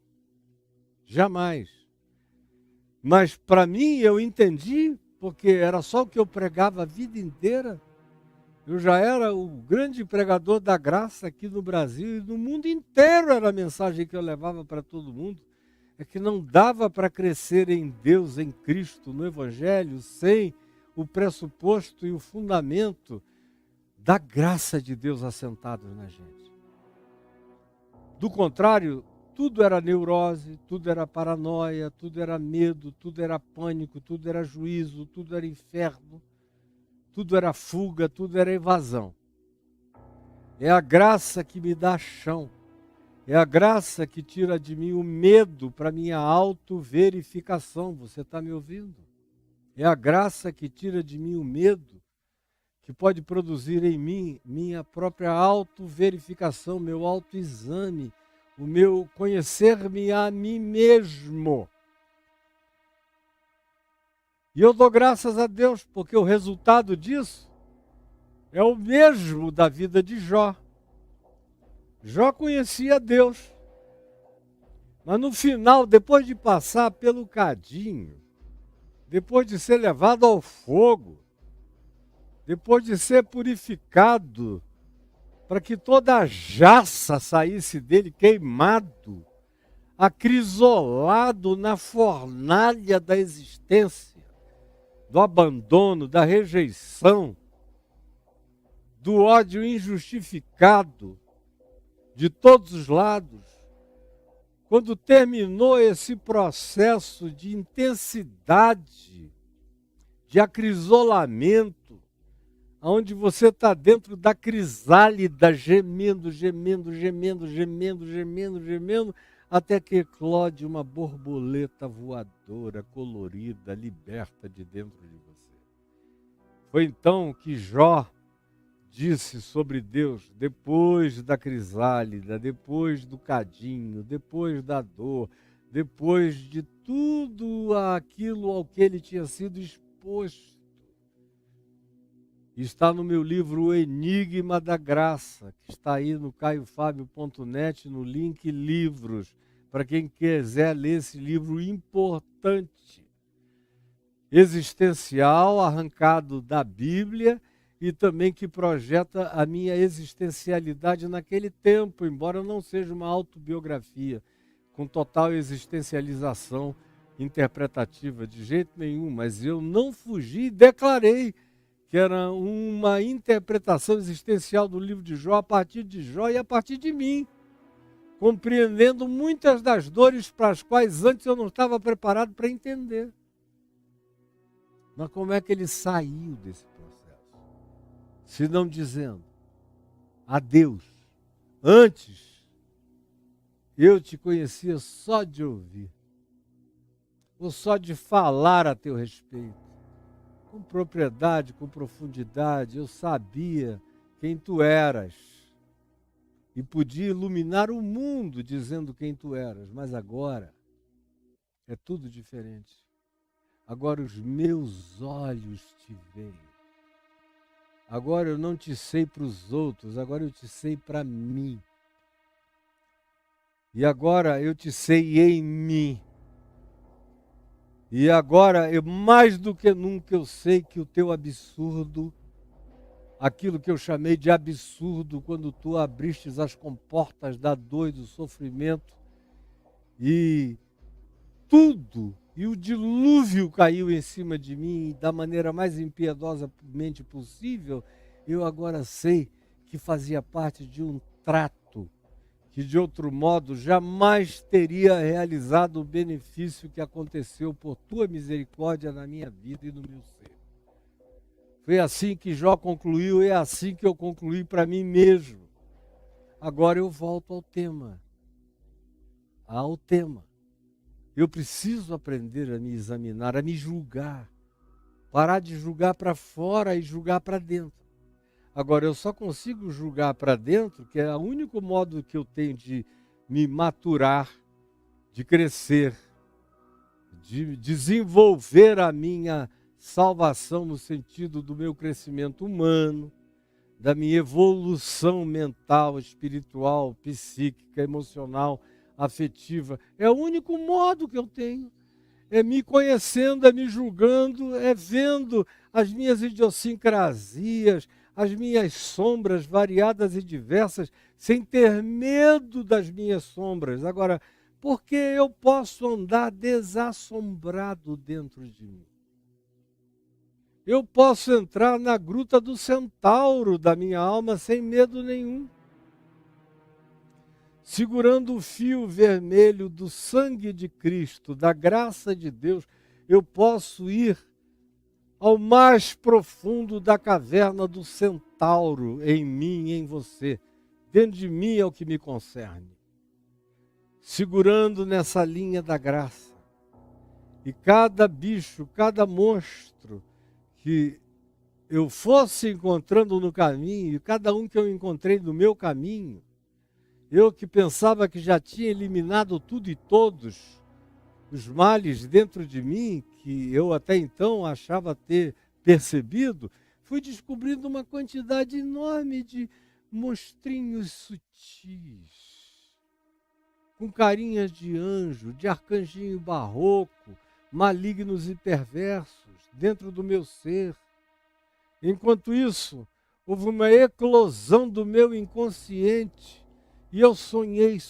Jamais. Mas para mim eu entendi, porque era só o que eu pregava a vida inteira. Eu já era o grande pregador da graça aqui no Brasil e no mundo inteiro era a mensagem que eu levava para todo mundo. É que não dava para crescer em Deus, em Cristo, no Evangelho, sem o pressuposto e o fundamento da graça de Deus assentados na gente. Do contrário, tudo era neurose, tudo era paranoia, tudo era medo, tudo era pânico, tudo era juízo, tudo era inferno. Tudo era fuga, tudo era evasão. É a graça que me dá chão. É a graça que tira de mim o medo para minha autoverificação. Você está me ouvindo? É a graça que tira de mim o medo, que pode produzir em mim minha própria autoverificação, meu autoexame, o meu conhecer-me a mim mesmo. E eu dou graças a Deus, porque o resultado disso é o mesmo da vida de Jó. Jó conhecia Deus, mas no final, depois de passar pelo cadinho, depois de ser levado ao fogo, depois de ser purificado, para que toda a jaça saísse dele queimado, acrisolado na fornalha da existência, do abandono, da rejeição, do ódio injustificado de todos os lados. Quando terminou esse processo de intensidade, de acrisolamento, onde você está dentro da crisálida, gemendo, gemendo, gemendo, gemendo, gemendo, gemendo, até que eclode uma borboleta voadora, colorida, liberta de dentro de você. Foi então que Jó disse sobre Deus, depois da crisálida, depois do cadinho, depois da dor, depois de tudo aquilo ao que ele tinha sido exposto. Está no meu livro O Enigma da Graça, que está aí no caiofabio.net, no link livros, para quem quiser ler esse livro importante, existencial, arrancado da Bíblia e também que projeta a minha existencialidade naquele tempo, embora não seja uma autobiografia com total existencialização interpretativa, de jeito nenhum, mas eu não fugi e declarei que era uma interpretação existencial do livro de Jó a partir de Jó e a partir de mim, compreendendo muitas das dores para as quais antes eu não estava preparado para entender. Mas como é que ele saiu desse processo? Se não dizendo, a Deus, antes eu te conhecia só de ouvir, ou só de falar a teu respeito. Com propriedade, com profundidade, eu sabia quem tu eras e podia iluminar o mundo dizendo quem tu eras, mas agora é tudo diferente. agora os meus olhos te veem. Agora eu não te sei para os outros, agora eu te sei para mim. E agora eu te sei em mim. E agora, mais do que nunca, eu sei que o teu absurdo, aquilo que eu chamei de absurdo, quando tu abristes as comportas da dor e do sofrimento, e tudo, e o dilúvio caiu em cima de mim da maneira mais impiedosamente possível, eu agora sei que fazia parte de um trato que de outro modo jamais teria realizado o benefício que aconteceu por tua misericórdia na minha vida e no meu ser. Foi assim que Jó concluiu, é assim que eu concluí para mim mesmo. Agora eu volto ao tema. Eu preciso aprender a me examinar, a me julgar. Parar de julgar para fora e julgar para dentro. Agora, eu só consigo julgar para dentro, que é o único modo que eu tenho de me maturar, de crescer, de desenvolver a minha salvação no sentido do meu crescimento humano, da minha evolução mental, espiritual, psíquica, emocional, afetiva. É o único modo que eu tenho. É me conhecendo, é me julgando, é vendo as minhas idiosincrasias, as minhas sombras variadas e diversas, sem ter medo das minhas sombras. Agora, porque eu posso andar desassombrado dentro de mim. Eu posso entrar na gruta do centauro da minha alma sem medo nenhum. Segurando o fio vermelho do sangue de Cristo, da graça de Deus, eu posso ir ao mais profundo da caverna do centauro, em mim e em você. Dentro de mim é o que me concerne. Segurando nessa linha da graça. E cada bicho, cada monstro que eu fosse encontrando no caminho, cada um que eu encontrei no meu caminho, eu que pensava que já tinha eliminado tudo e todos, os males dentro de mim, que eu até então achava ter percebido, fui descobrindo uma quantidade enorme de monstrinhos sutis, com carinhas de anjo, de arcanjinho barroco, malignos e perversos, dentro do meu ser. Enquanto isso, houve uma eclosão do meu inconsciente, e eu sonhei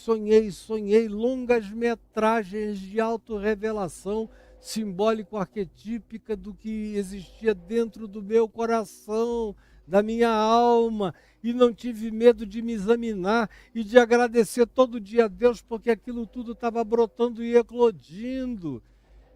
longas metragens de autorrevelação simbólico-arquetípica do que existia dentro do meu coração, da minha alma, e não tive medo de me examinar e de agradecer todo dia a Deus, porque aquilo tudo estava brotando e eclodindo,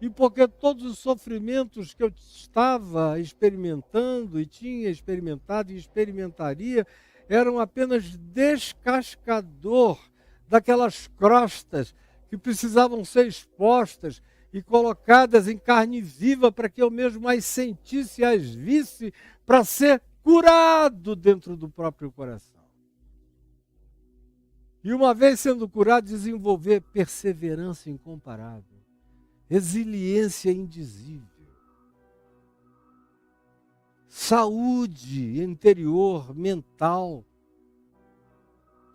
e porque todos os sofrimentos que eu estava experimentando e tinha experimentado e experimentaria, eram apenas descascador daquelas crostas que precisavam ser expostas e colocadas em carne viva para que eu mesmo as sentisse e as visse, para ser curado dentro do próprio coração. E uma vez sendo curado, desenvolver perseverança incomparável, resiliência indizível, saúde interior, mental,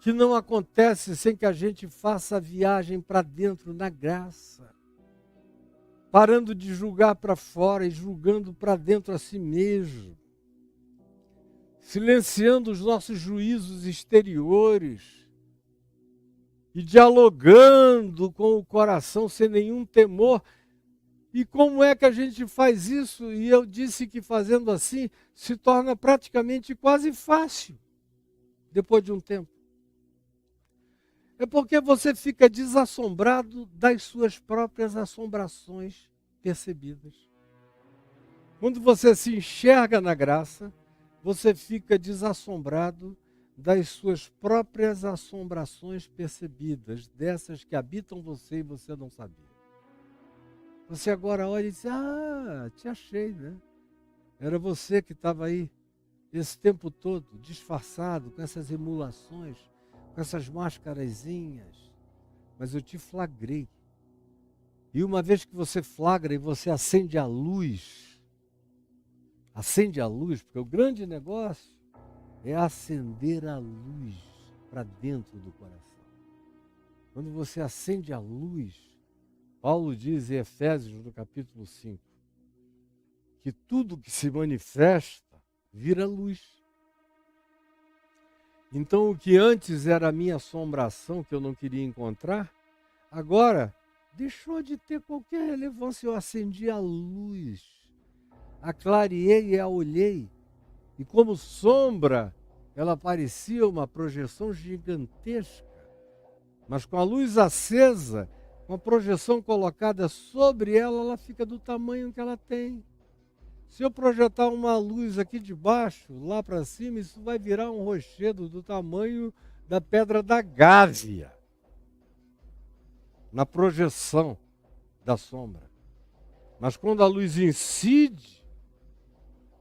que não acontece sem que a gente faça a viagem para dentro na graça, parando de julgar para fora e julgando para dentro a si mesmo, silenciando os nossos juízos exteriores e dialogando com o coração sem nenhum temor. E como é que a gente faz isso? E eu disse que fazendo assim se torna praticamente quase fácil, depois de um tempo. É porque você fica desassombrado das suas próprias assombrações percebidas. Quando você se enxerga na graça, você fica desassombrado das suas próprias assombrações percebidas, dessas que habitam você e você não sabia. Você agora olha e diz, te achei, né? Era você que estava aí esse tempo todo, disfarçado, com essas emulações, com essas máscarazinhas. Mas eu te flagrei. E uma vez que você flagra e você acende a luz, porque o grande negócio é acender a luz para dentro do coração. Quando você acende a luz, Paulo diz em Efésios, no capítulo 5, que tudo que se manifesta vira luz. Então, o que antes era a minha assombração, que eu não queria encontrar, agora deixou de ter qualquer relevância. Eu acendi a luz, a clareei e a olhei. E como sombra, ela parecia uma projeção gigantesca. Mas com a luz acesa, com a projeção colocada sobre ela, ela fica do tamanho que ela tem. Se eu projetar uma luz aqui de baixo, lá para cima, isso vai virar um rochedo do tamanho da pedra da Gávea, na projeção da sombra. Mas quando a luz incide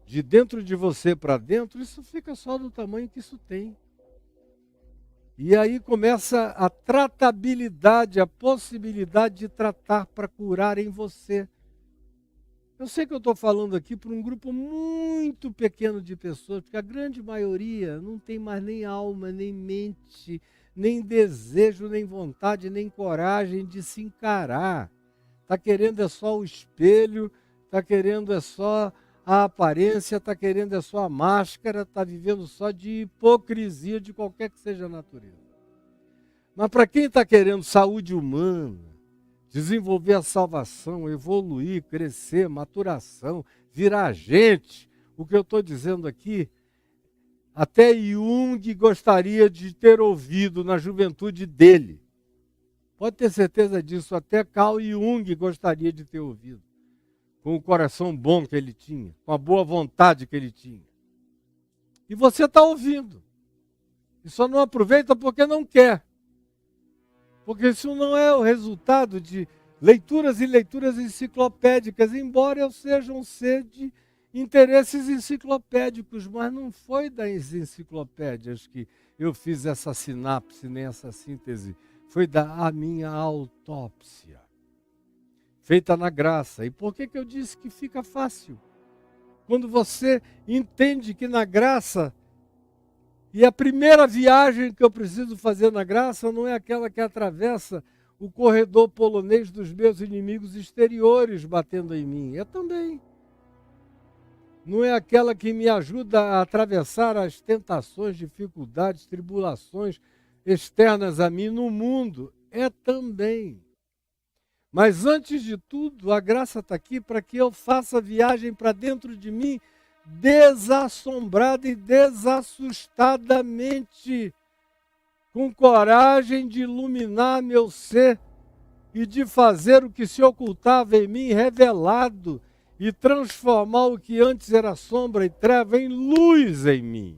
de dentro de você para dentro, isso fica só do tamanho que isso tem. E aí começa a tratabilidade, a possibilidade de tratar para curar em você. Eu sei que eu estou falando aqui para um grupo muito pequeno de pessoas, porque a grande maioria não tem mais nem alma, nem mente, nem desejo, nem vontade, nem coragem de se encarar. Está querendo é só o espelho, está querendo é só a aparência, está querendo é só a máscara, está vivendo só de hipocrisia de qualquer que seja a natureza. Mas para quem está querendo saúde humana, desenvolver a salvação, evoluir, crescer, maturação, virar gente, o que eu estou dizendo aqui, até Jung gostaria de ter ouvido na juventude dele. Pode ter certeza disso, até Carl Jung gostaria de ter ouvido. Com o coração bom que ele tinha, com a boa vontade que ele tinha. E você está ouvindo. E só não aproveita porque não quer. Porque isso não é o resultado de leituras e leituras enciclopédicas, embora eu seja um ser de interesses enciclopédicos, mas não foi das enciclopédias que eu fiz essa sinapse, nem essa síntese. Foi da minha autópsia, feita na graça. E por que eu disse que fica fácil? Quando você entende que na graça, e a primeira viagem que eu preciso fazer na graça não é aquela que atravessa o corredor polonês dos meus inimigos exteriores batendo em mim. É também. Não é aquela que me ajuda a atravessar as tentações, dificuldades, tribulações externas a mim no mundo. É também. Mas antes de tudo, a graça está aqui para que eu faça a viagem para dentro de mim desassombrada e desassustadamente, com coragem de iluminar meu ser e de fazer o que se ocultava em mim revelado e transformar o que antes era sombra e treva em luz em mim.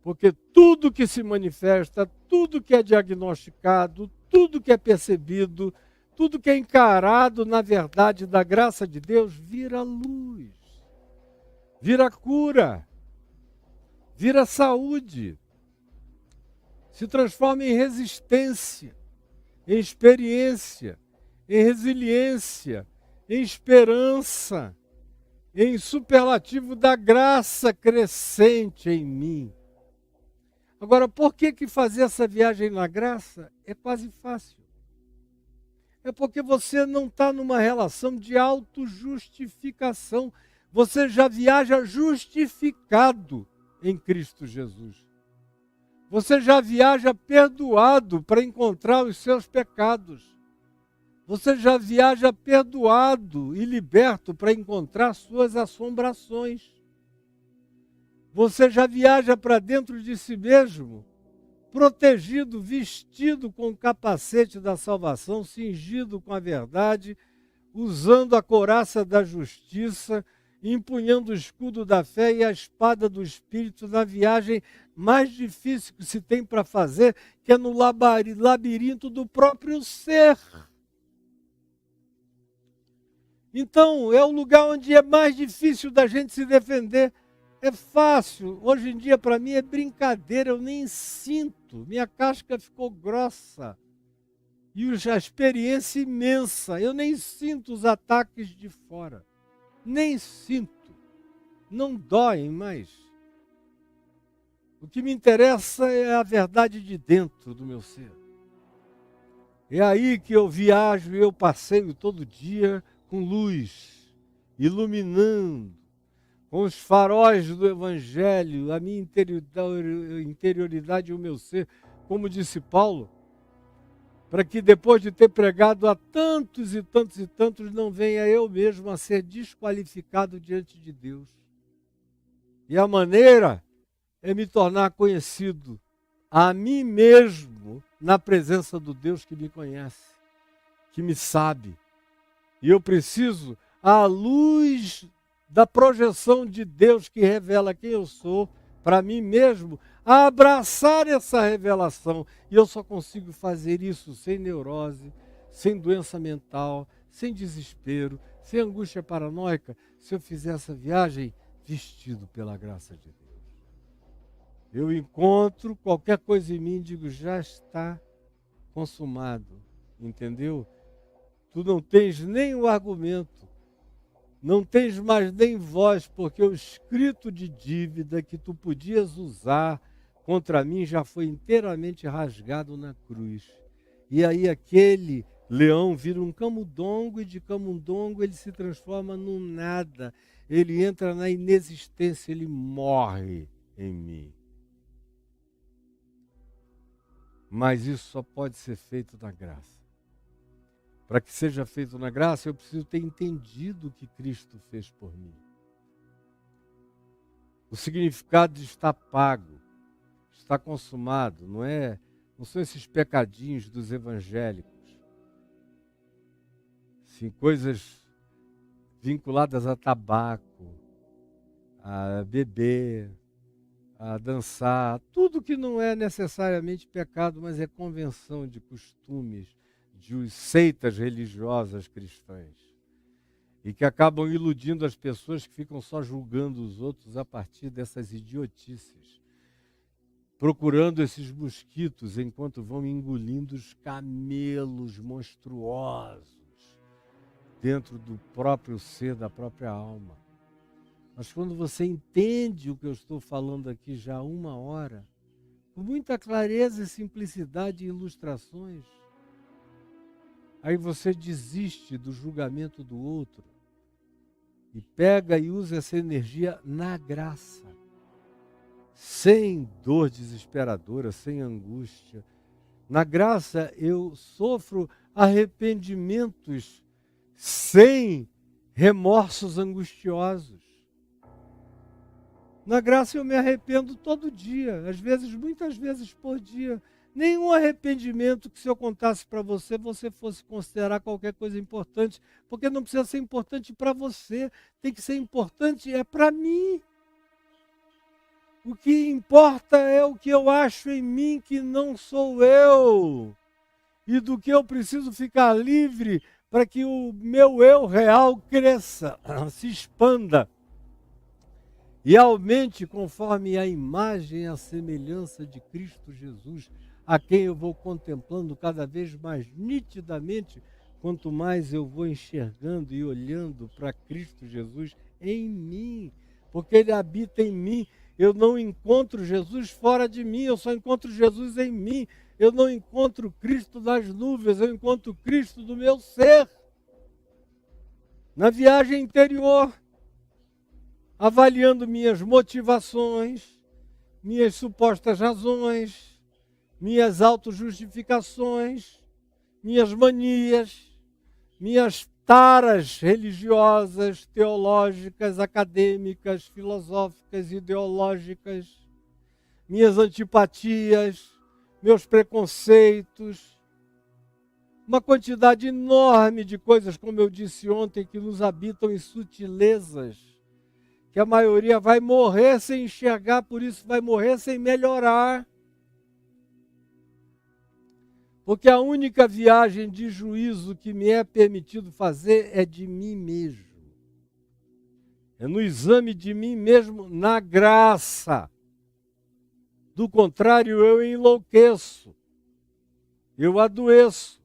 Porque tudo que se manifesta, tudo que é diagnosticado, tudo que é percebido, tudo que é encarado na verdade da graça de Deus, vira luz, vira cura, vira saúde, se transforma em resistência, em experiência, em resiliência, em esperança, em superlativo da graça crescente em mim. Agora, por que fazer essa viagem na graça é quase fácil? É porque você não está numa relação de autojustificação. Você já viaja justificado em Cristo Jesus. Você já viaja perdoado para encontrar os seus pecados. Você já viaja perdoado e liberto para encontrar suas assombrações. Você já viaja para dentro de si mesmo, protegido, vestido com o capacete da salvação, cingido com a verdade, usando a couraça da justiça, empunhando o escudo da fé e a espada do Espírito na viagem mais difícil que se tem para fazer, que é no labirinto do próprio ser. Então, é o lugar onde é mais difícil da gente se defender. É fácil, hoje em dia para mim é brincadeira, eu nem sinto, minha casca ficou grossa. E a experiência imensa, eu nem sinto os ataques de fora. Nem sinto. Não doem mais. O que me interessa é a verdade de dentro do meu ser. É aí que eu viajo e eu passeio todo dia com luz, iluminando, com os faróis do Evangelho, a minha interioridade e o meu ser, como disse Paulo, para que depois de ter pregado a tantos e tantos e tantos, não venha eu mesmo a ser desqualificado diante de Deus. E a maneira é me tornar conhecido a mim mesmo na presença do Deus que me conhece, que me sabe. E eu preciso, à luz da projeção de Deus que revela quem eu sou, para mim mesmo, abraçar essa revelação. E eu só consigo fazer isso sem neurose, sem doença mental, sem desespero, sem angústia paranoica, se eu fizer essa viagem vestido pela graça de Deus. Eu encontro qualquer coisa em mim e digo, já está consumado, entendeu? Tu não tens nem o argumento, não tens mais nem voz, porque o escrito de dívida que tu podias usar contra mim já foi inteiramente rasgado na cruz. E aí aquele leão vira um camundongo e de camundongo ele se transforma num nada. Ele entra na inexistência, ele morre em mim. Mas isso só pode ser feito na graça. Para que seja feito na graça, eu preciso ter entendido o que Cristo fez por mim. O significado de estar pago, está consumado, não são esses pecadinhos dos evangélicos. Sim, coisas vinculadas a tabaco, a beber, a dançar, tudo que não é necessariamente pecado, mas é convenção de costumes, de seitas religiosas cristãs, e que acabam iludindo as pessoas que ficam só julgando os outros a partir dessas idiotices, procurando esses mosquitos enquanto vão engolindo os camelos monstruosos dentro do próprio ser, da própria alma. Mas quando você entende o que eu estou falando aqui já há 1 hora, com muita clareza e simplicidade e ilustrações, aí você desiste do julgamento do outro e pega e usa essa energia na graça, sem dor desesperadora, sem angústia. Na graça eu sofro arrependimentos sem remorsos angustiosos. Na graça eu me arrependo todo dia, às vezes, muitas vezes por dia. Nenhum arrependimento que se eu contasse para você, você fosse considerar qualquer coisa importante, porque não precisa ser importante para você, tem que ser importante para mim. O que importa é o que eu acho em mim que não sou eu, e do que eu preciso ficar livre para que o meu eu real cresça, se expanda e aumente conforme a imagem e a semelhança de Cristo Jesus, a quem eu vou contemplando cada vez mais nitidamente, quanto mais eu vou enxergando e olhando para Cristo Jesus em mim, porque Ele habita em mim. Eu não encontro Jesus fora de mim, eu só encontro Jesus em mim. Eu não encontro Cristo nas nuvens, eu encontro Cristo do meu ser. Na viagem interior, avaliando minhas motivações, minhas supostas razões, minhas autojustificações, minhas manias, minhas taras religiosas, teológicas, acadêmicas, filosóficas, ideológicas, minhas antipatias, meus preconceitos, uma quantidade enorme de coisas, como eu disse ontem, que nos habitam em sutilezas, que a maioria vai morrer sem enxergar, por isso vai morrer sem melhorar. Porque a única viagem de juízo que me é permitido fazer é de mim mesmo. É no exame de mim mesmo, na graça. Do contrário, eu enlouqueço. Eu adoeço.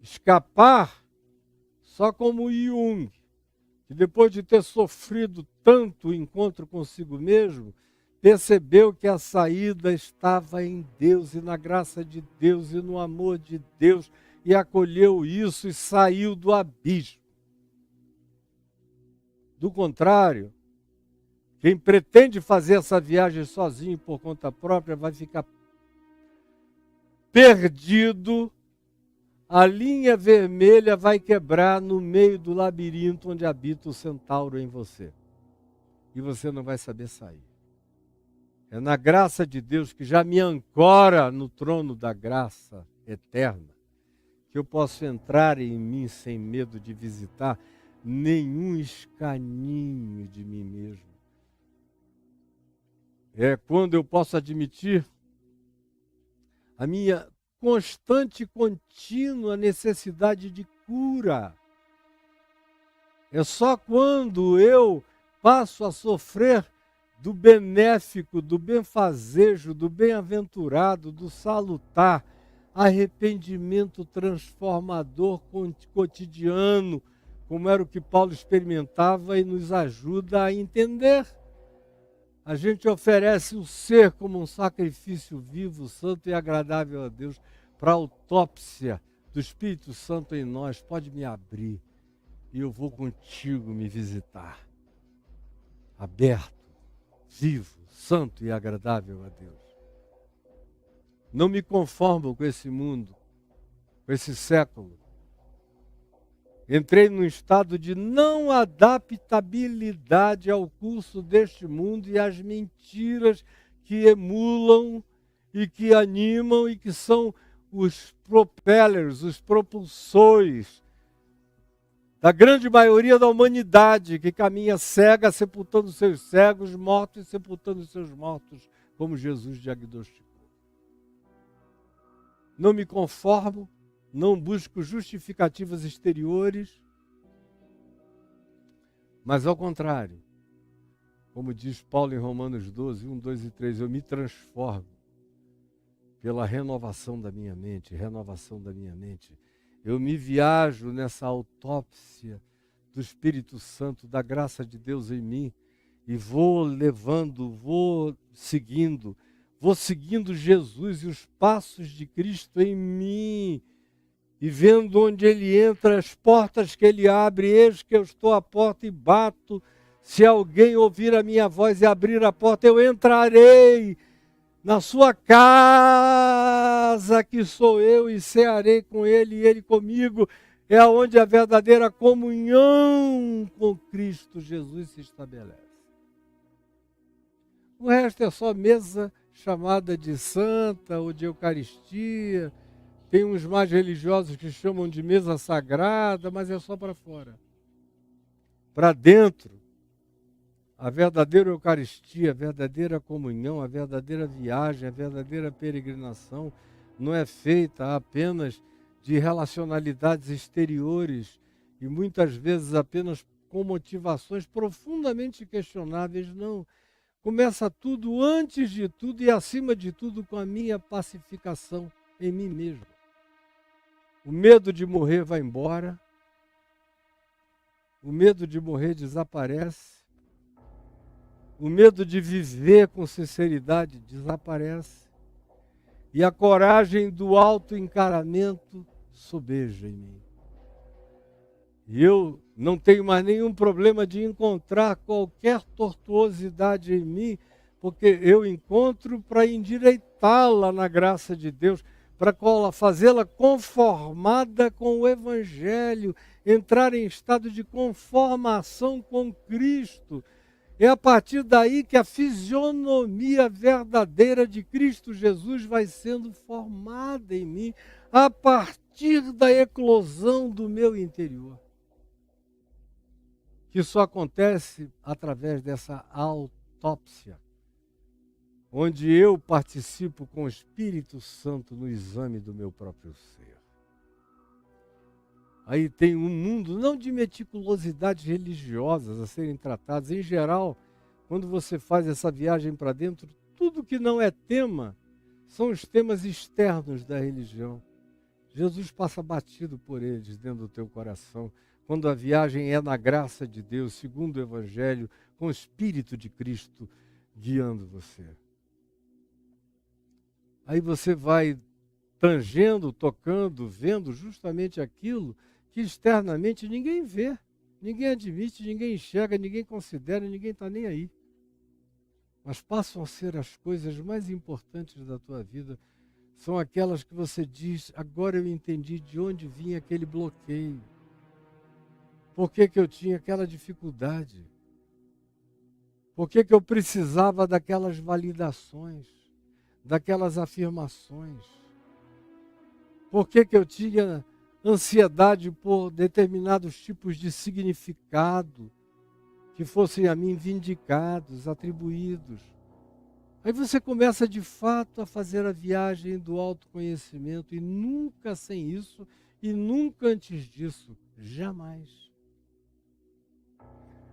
escapar só como Jung, que depois de ter sofrido tanto o encontro consigo mesmo, percebeu que a saída estava em Deus e na graça de Deus e no amor de Deus, e acolheu isso e saiu do abismo. Do contrário, quem pretende fazer essa viagem sozinho por conta própria vai ficar perdido. A linha vermelha vai quebrar no meio do labirinto onde habita o centauro em você. E você não vai saber sair. É na graça de Deus que já me ancora no trono da graça eterna, que eu posso entrar em mim sem medo de visitar nenhum escaninho de mim mesmo. É quando eu posso admitir a minha constante e contínua necessidade de cura. É só quando eu passo a sofrer do benéfico, do benfazejo, do bem-aventurado, do salutar, arrependimento transformador cotidiano, como era o que Paulo experimentava e nos ajuda a entender. A gente oferece o ser como um sacrifício vivo, santo e agradável a Deus, para a autópsia do Espírito Santo em nós. Pode me abrir e eu vou contigo me visitar. Aberto, vivo, santo e agradável a Deus. Não me conformo com esse mundo, com esse século. Entrei num estado de não adaptabilidade ao curso deste mundo e às mentiras que emulam e que animam e que são os propellers, os propulsores da grande maioria da humanidade que caminha cega, sepultando seus cegos, mortos e sepultando seus mortos, como Jesus diagnosticou. Não me conformo, não busco justificativas exteriores, mas ao contrário, como diz Paulo em Romanos 12, 1, 2 e 3, eu me transformo pela renovação da minha mente, Eu me viajo nessa autópsia do Espírito Santo, da graça de Deus em mim, e vou levando, vou seguindo Jesus e os passos de Cristo em mim, e vendo onde Ele entra, as portas que Ele abre, eis que eu estou à porta e bato. Se alguém ouvir a minha voz e abrir a porta, eu entrarei na sua casa, que sou eu, e cearei com Ele e Ele comigo. É onde a verdadeira comunhão com Cristo Jesus se estabelece. O resto é só mesa chamada de santa ou de Eucaristia. Tem uns mais religiosos que chamam de mesa sagrada, mas é só para fora. Para dentro, a verdadeira Eucaristia, a verdadeira comunhão, a verdadeira viagem, a verdadeira peregrinação não é feita apenas de relacionalidades exteriores e muitas vezes apenas com motivações profundamente questionáveis, não. Começa tudo, antes de tudo e acima de tudo, com a minha pacificação em mim mesmo. O medo de morrer vai embora, o medo de morrer desaparece, o medo de viver com sinceridade desaparece, e a coragem do autoencaramento sobeja em mim. E eu não tenho mais nenhum problema de encontrar qualquer tortuosidade em mim, porque eu encontro para endireitá-la na graça de Deus, para fazê-la conformada com o Evangelho, entrar em estado de conformação com Cristo. É a partir daí que a fisionomia verdadeira de Cristo Jesus vai sendo formada em mim, a partir da eclosão do meu interior. Que só acontece através dessa autópsia, onde eu participo com o Espírito Santo no exame do meu próprio ser. Aí tem um mundo não de meticulosidades religiosas a serem tratadas. Em geral, quando você faz essa viagem para dentro, tudo que não é tema são os temas externos da religião. Jesus passa batido por eles dentro do teu coração. Quando a viagem é na graça de Deus, segundo o Evangelho, com o Espírito de Cristo guiando você. Aí você vai tangendo, tocando, vendo justamente aquilo que externamente ninguém vê, ninguém admite, ninguém enxerga, ninguém considera, ninguém está nem aí. Mas passam a ser as coisas mais importantes da tua vida. São aquelas que você diz, agora eu entendi de onde vinha aquele bloqueio. Por que eu tinha aquela dificuldade? Por que eu precisava daquelas validações, daquelas afirmações? Por que eu tinha ansiedade por determinados tipos de significado que fossem a mim vindicados, atribuídos? Aí você começa de fato a fazer a viagem do autoconhecimento e nunca sem isso e nunca antes disso, jamais.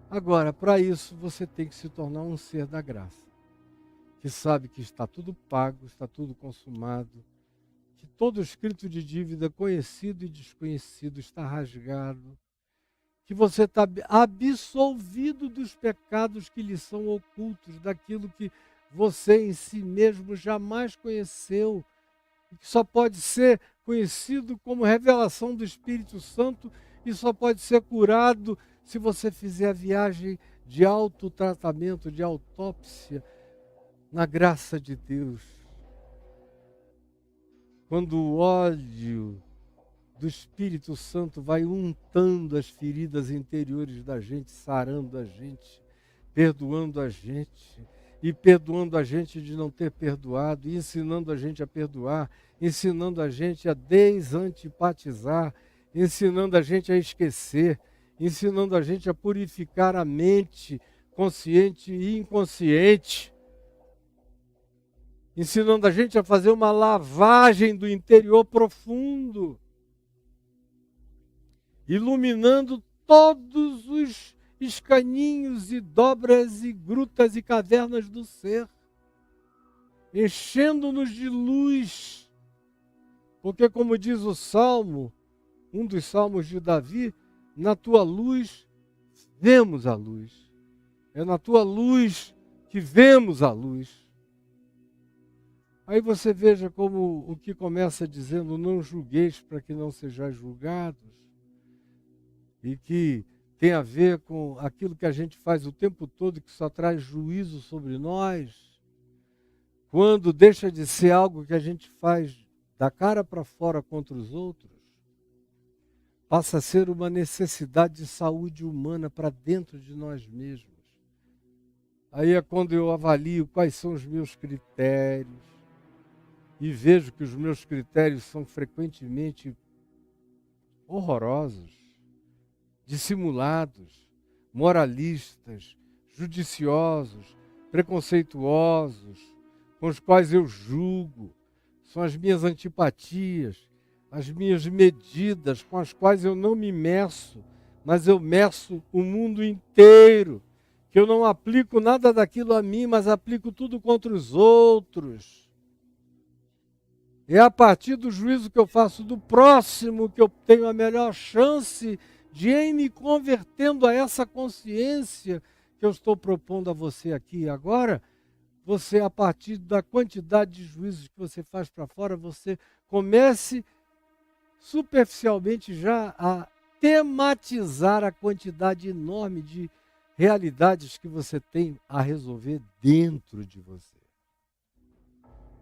Agora, para isso você tem que se tornar um ser da graça, que sabe que está tudo pago, está tudo consumado, que todo escrito de dívida conhecido e desconhecido está rasgado, que você está absolvido dos pecados que lhe são ocultos, daquilo que você em si mesmo jamais conheceu, e que só pode ser conhecido como revelação do Espírito Santo e só pode ser curado se você fizer a viagem de autotratamento, de autópsia, na graça de Deus. Quando o óleo do Espírito Santo vai untando as feridas interiores da gente, sarando a gente, perdoando a gente, e perdoando a gente de não ter perdoado, e ensinando a gente a perdoar, ensinando a gente a desantipatizar, ensinando a gente a esquecer, ensinando a gente a purificar a mente consciente e inconsciente, ensinando a gente a fazer uma lavagem do interior profundo, iluminando todos os escaninhos e dobras e grutas e cavernas do ser, enchendo-nos de luz, porque como diz o Salmo, um dos salmos de Davi, na tua luz vemos a luz, é na tua luz que vemos a luz. Aí você veja como o que começa dizendo, não julgueis para que não sejais julgados, e que tem a ver com aquilo que a gente faz o tempo todo, que só traz juízo sobre nós, quando deixa de ser algo que a gente faz da cara para fora contra os outros, passa a ser uma necessidade de saúde humana para dentro de nós mesmos. Aí é quando eu avalio quais são os meus critérios, e vejo que os meus critérios são frequentemente horrorosos, dissimulados, moralistas, judiciosos, preconceituosos, com os quais eu julgo, são as minhas antipatias, as minhas medidas com as quais eu não me meço, mas eu meço o mundo inteiro, que eu não aplico nada daquilo a mim, mas aplico tudo contra os outros. É a partir do juízo que eu faço do próximo que eu tenho a melhor chance de ir me convertendo a essa consciência que eu estou propondo a você aqui e agora. Você, a partir da quantidade de juízos que você faz para fora, você comece superficialmente já a tematizar a quantidade enorme de realidades que você tem a resolver dentro de você.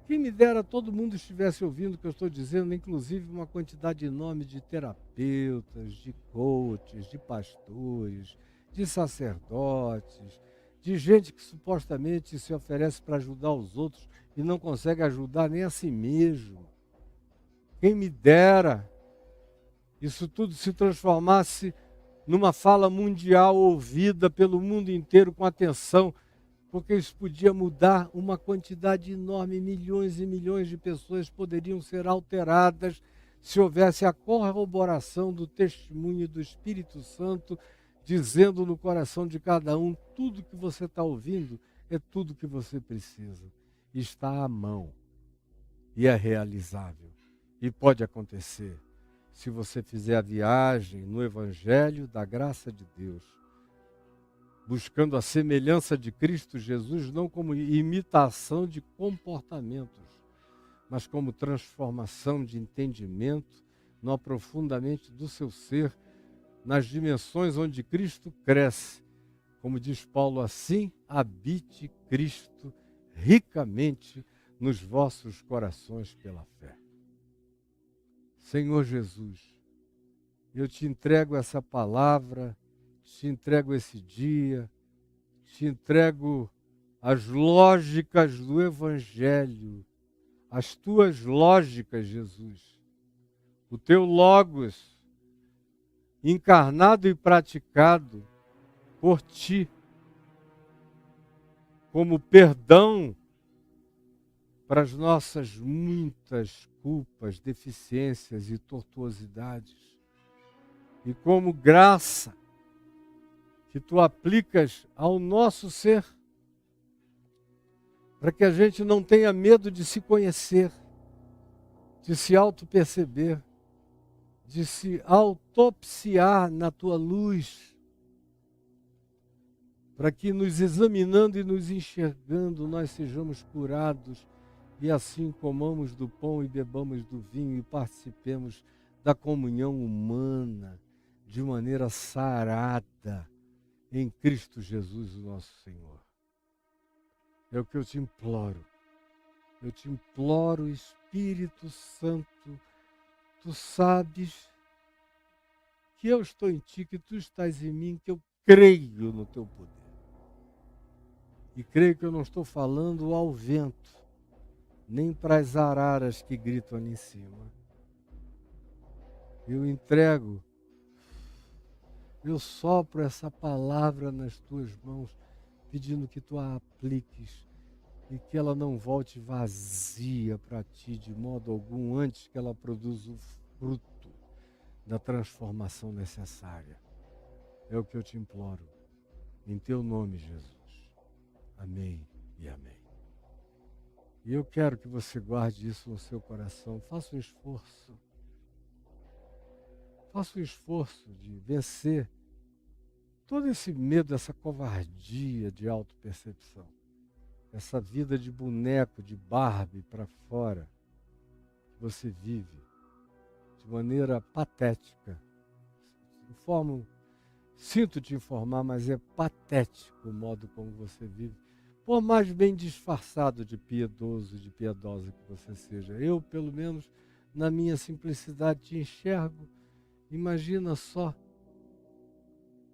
Quem me dera todo mundo estivesse ouvindo o que eu estou dizendo, inclusive uma quantidade enorme de terapeutas, de coaches, de pastores, de sacerdotes, de gente que supostamente se oferece para ajudar os outros e não consegue ajudar nem a si mesmo. Quem me dera isso tudo se transformasse numa fala mundial ouvida pelo mundo inteiro com atenção, porque isso podia mudar uma quantidade enorme, milhões e milhões de pessoas poderiam ser alteradas se houvesse a corroboração do testemunho do Espírito Santo, dizendo no coração de cada um, tudo que você está ouvindo é tudo que você precisa. Está à mão e é realizável. E pode acontecer, se você fizer a viagem no Evangelho da graça de Deus, buscando a semelhança de Cristo Jesus, não como imitação de comportamentos, mas como transformação de entendimento no aprofundamento do seu ser, nas dimensões onde Cristo cresce. Como diz Paulo, assim habite Cristo ricamente nos vossos corações pela fé. Senhor Jesus, eu te entrego essa palavra, te entrego esse dia, te entrego as lógicas do Evangelho, as tuas lógicas, Jesus, o teu Logos, encarnado e praticado por ti, como perdão para as nossas muitas culpas, deficiências e tortuosidades, e como graça que tu aplicas ao nosso ser, para que a gente não tenha medo de se conhecer, de se auto-perceber, de se autopsiar na tua luz, para que nos examinando e nos enxergando, nós sejamos curados e assim comamos do pão e bebamos do vinho e participemos da comunhão humana de maneira sarada em Cristo Jesus, o nosso Senhor. É o que eu te imploro. Eu te imploro, Espírito Santo, tu sabes que eu estou em ti, que tu estás em mim, que eu creio no teu poder. E creio que eu não estou falando ao vento, nem para as araras que gritam ali em cima. Eu entrego, eu sopro essa palavra nas tuas mãos, pedindo que tu a apliques e que ela não volte vazia para ti de modo algum, antes que ela produza o fruto da transformação necessária. É o que eu te imploro, em teu nome, Jesus. Amém e amém. E eu quero que você guarde isso no seu coração. Faça um esforço. Faça um esforço de vencer todo esse medo, essa covardia de autopercepção. Essa vida de boneco, de Barbie para fora, que você vive de maneira patética. Sinto te informar, mas é patético o modo como você vive. Por mais bem disfarçado de piedoso, de piedosa que você seja. Eu, pelo menos, na minha simplicidade, te enxergo. Imagina só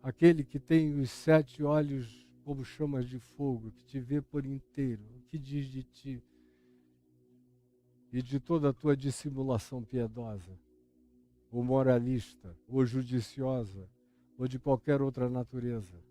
aquele que tem os 7 olhos como chamas de fogo, que te vê por inteiro, o que diz de ti e de toda a tua dissimulação piedosa, ou moralista, ou judiciosa, ou de qualquer outra natureza.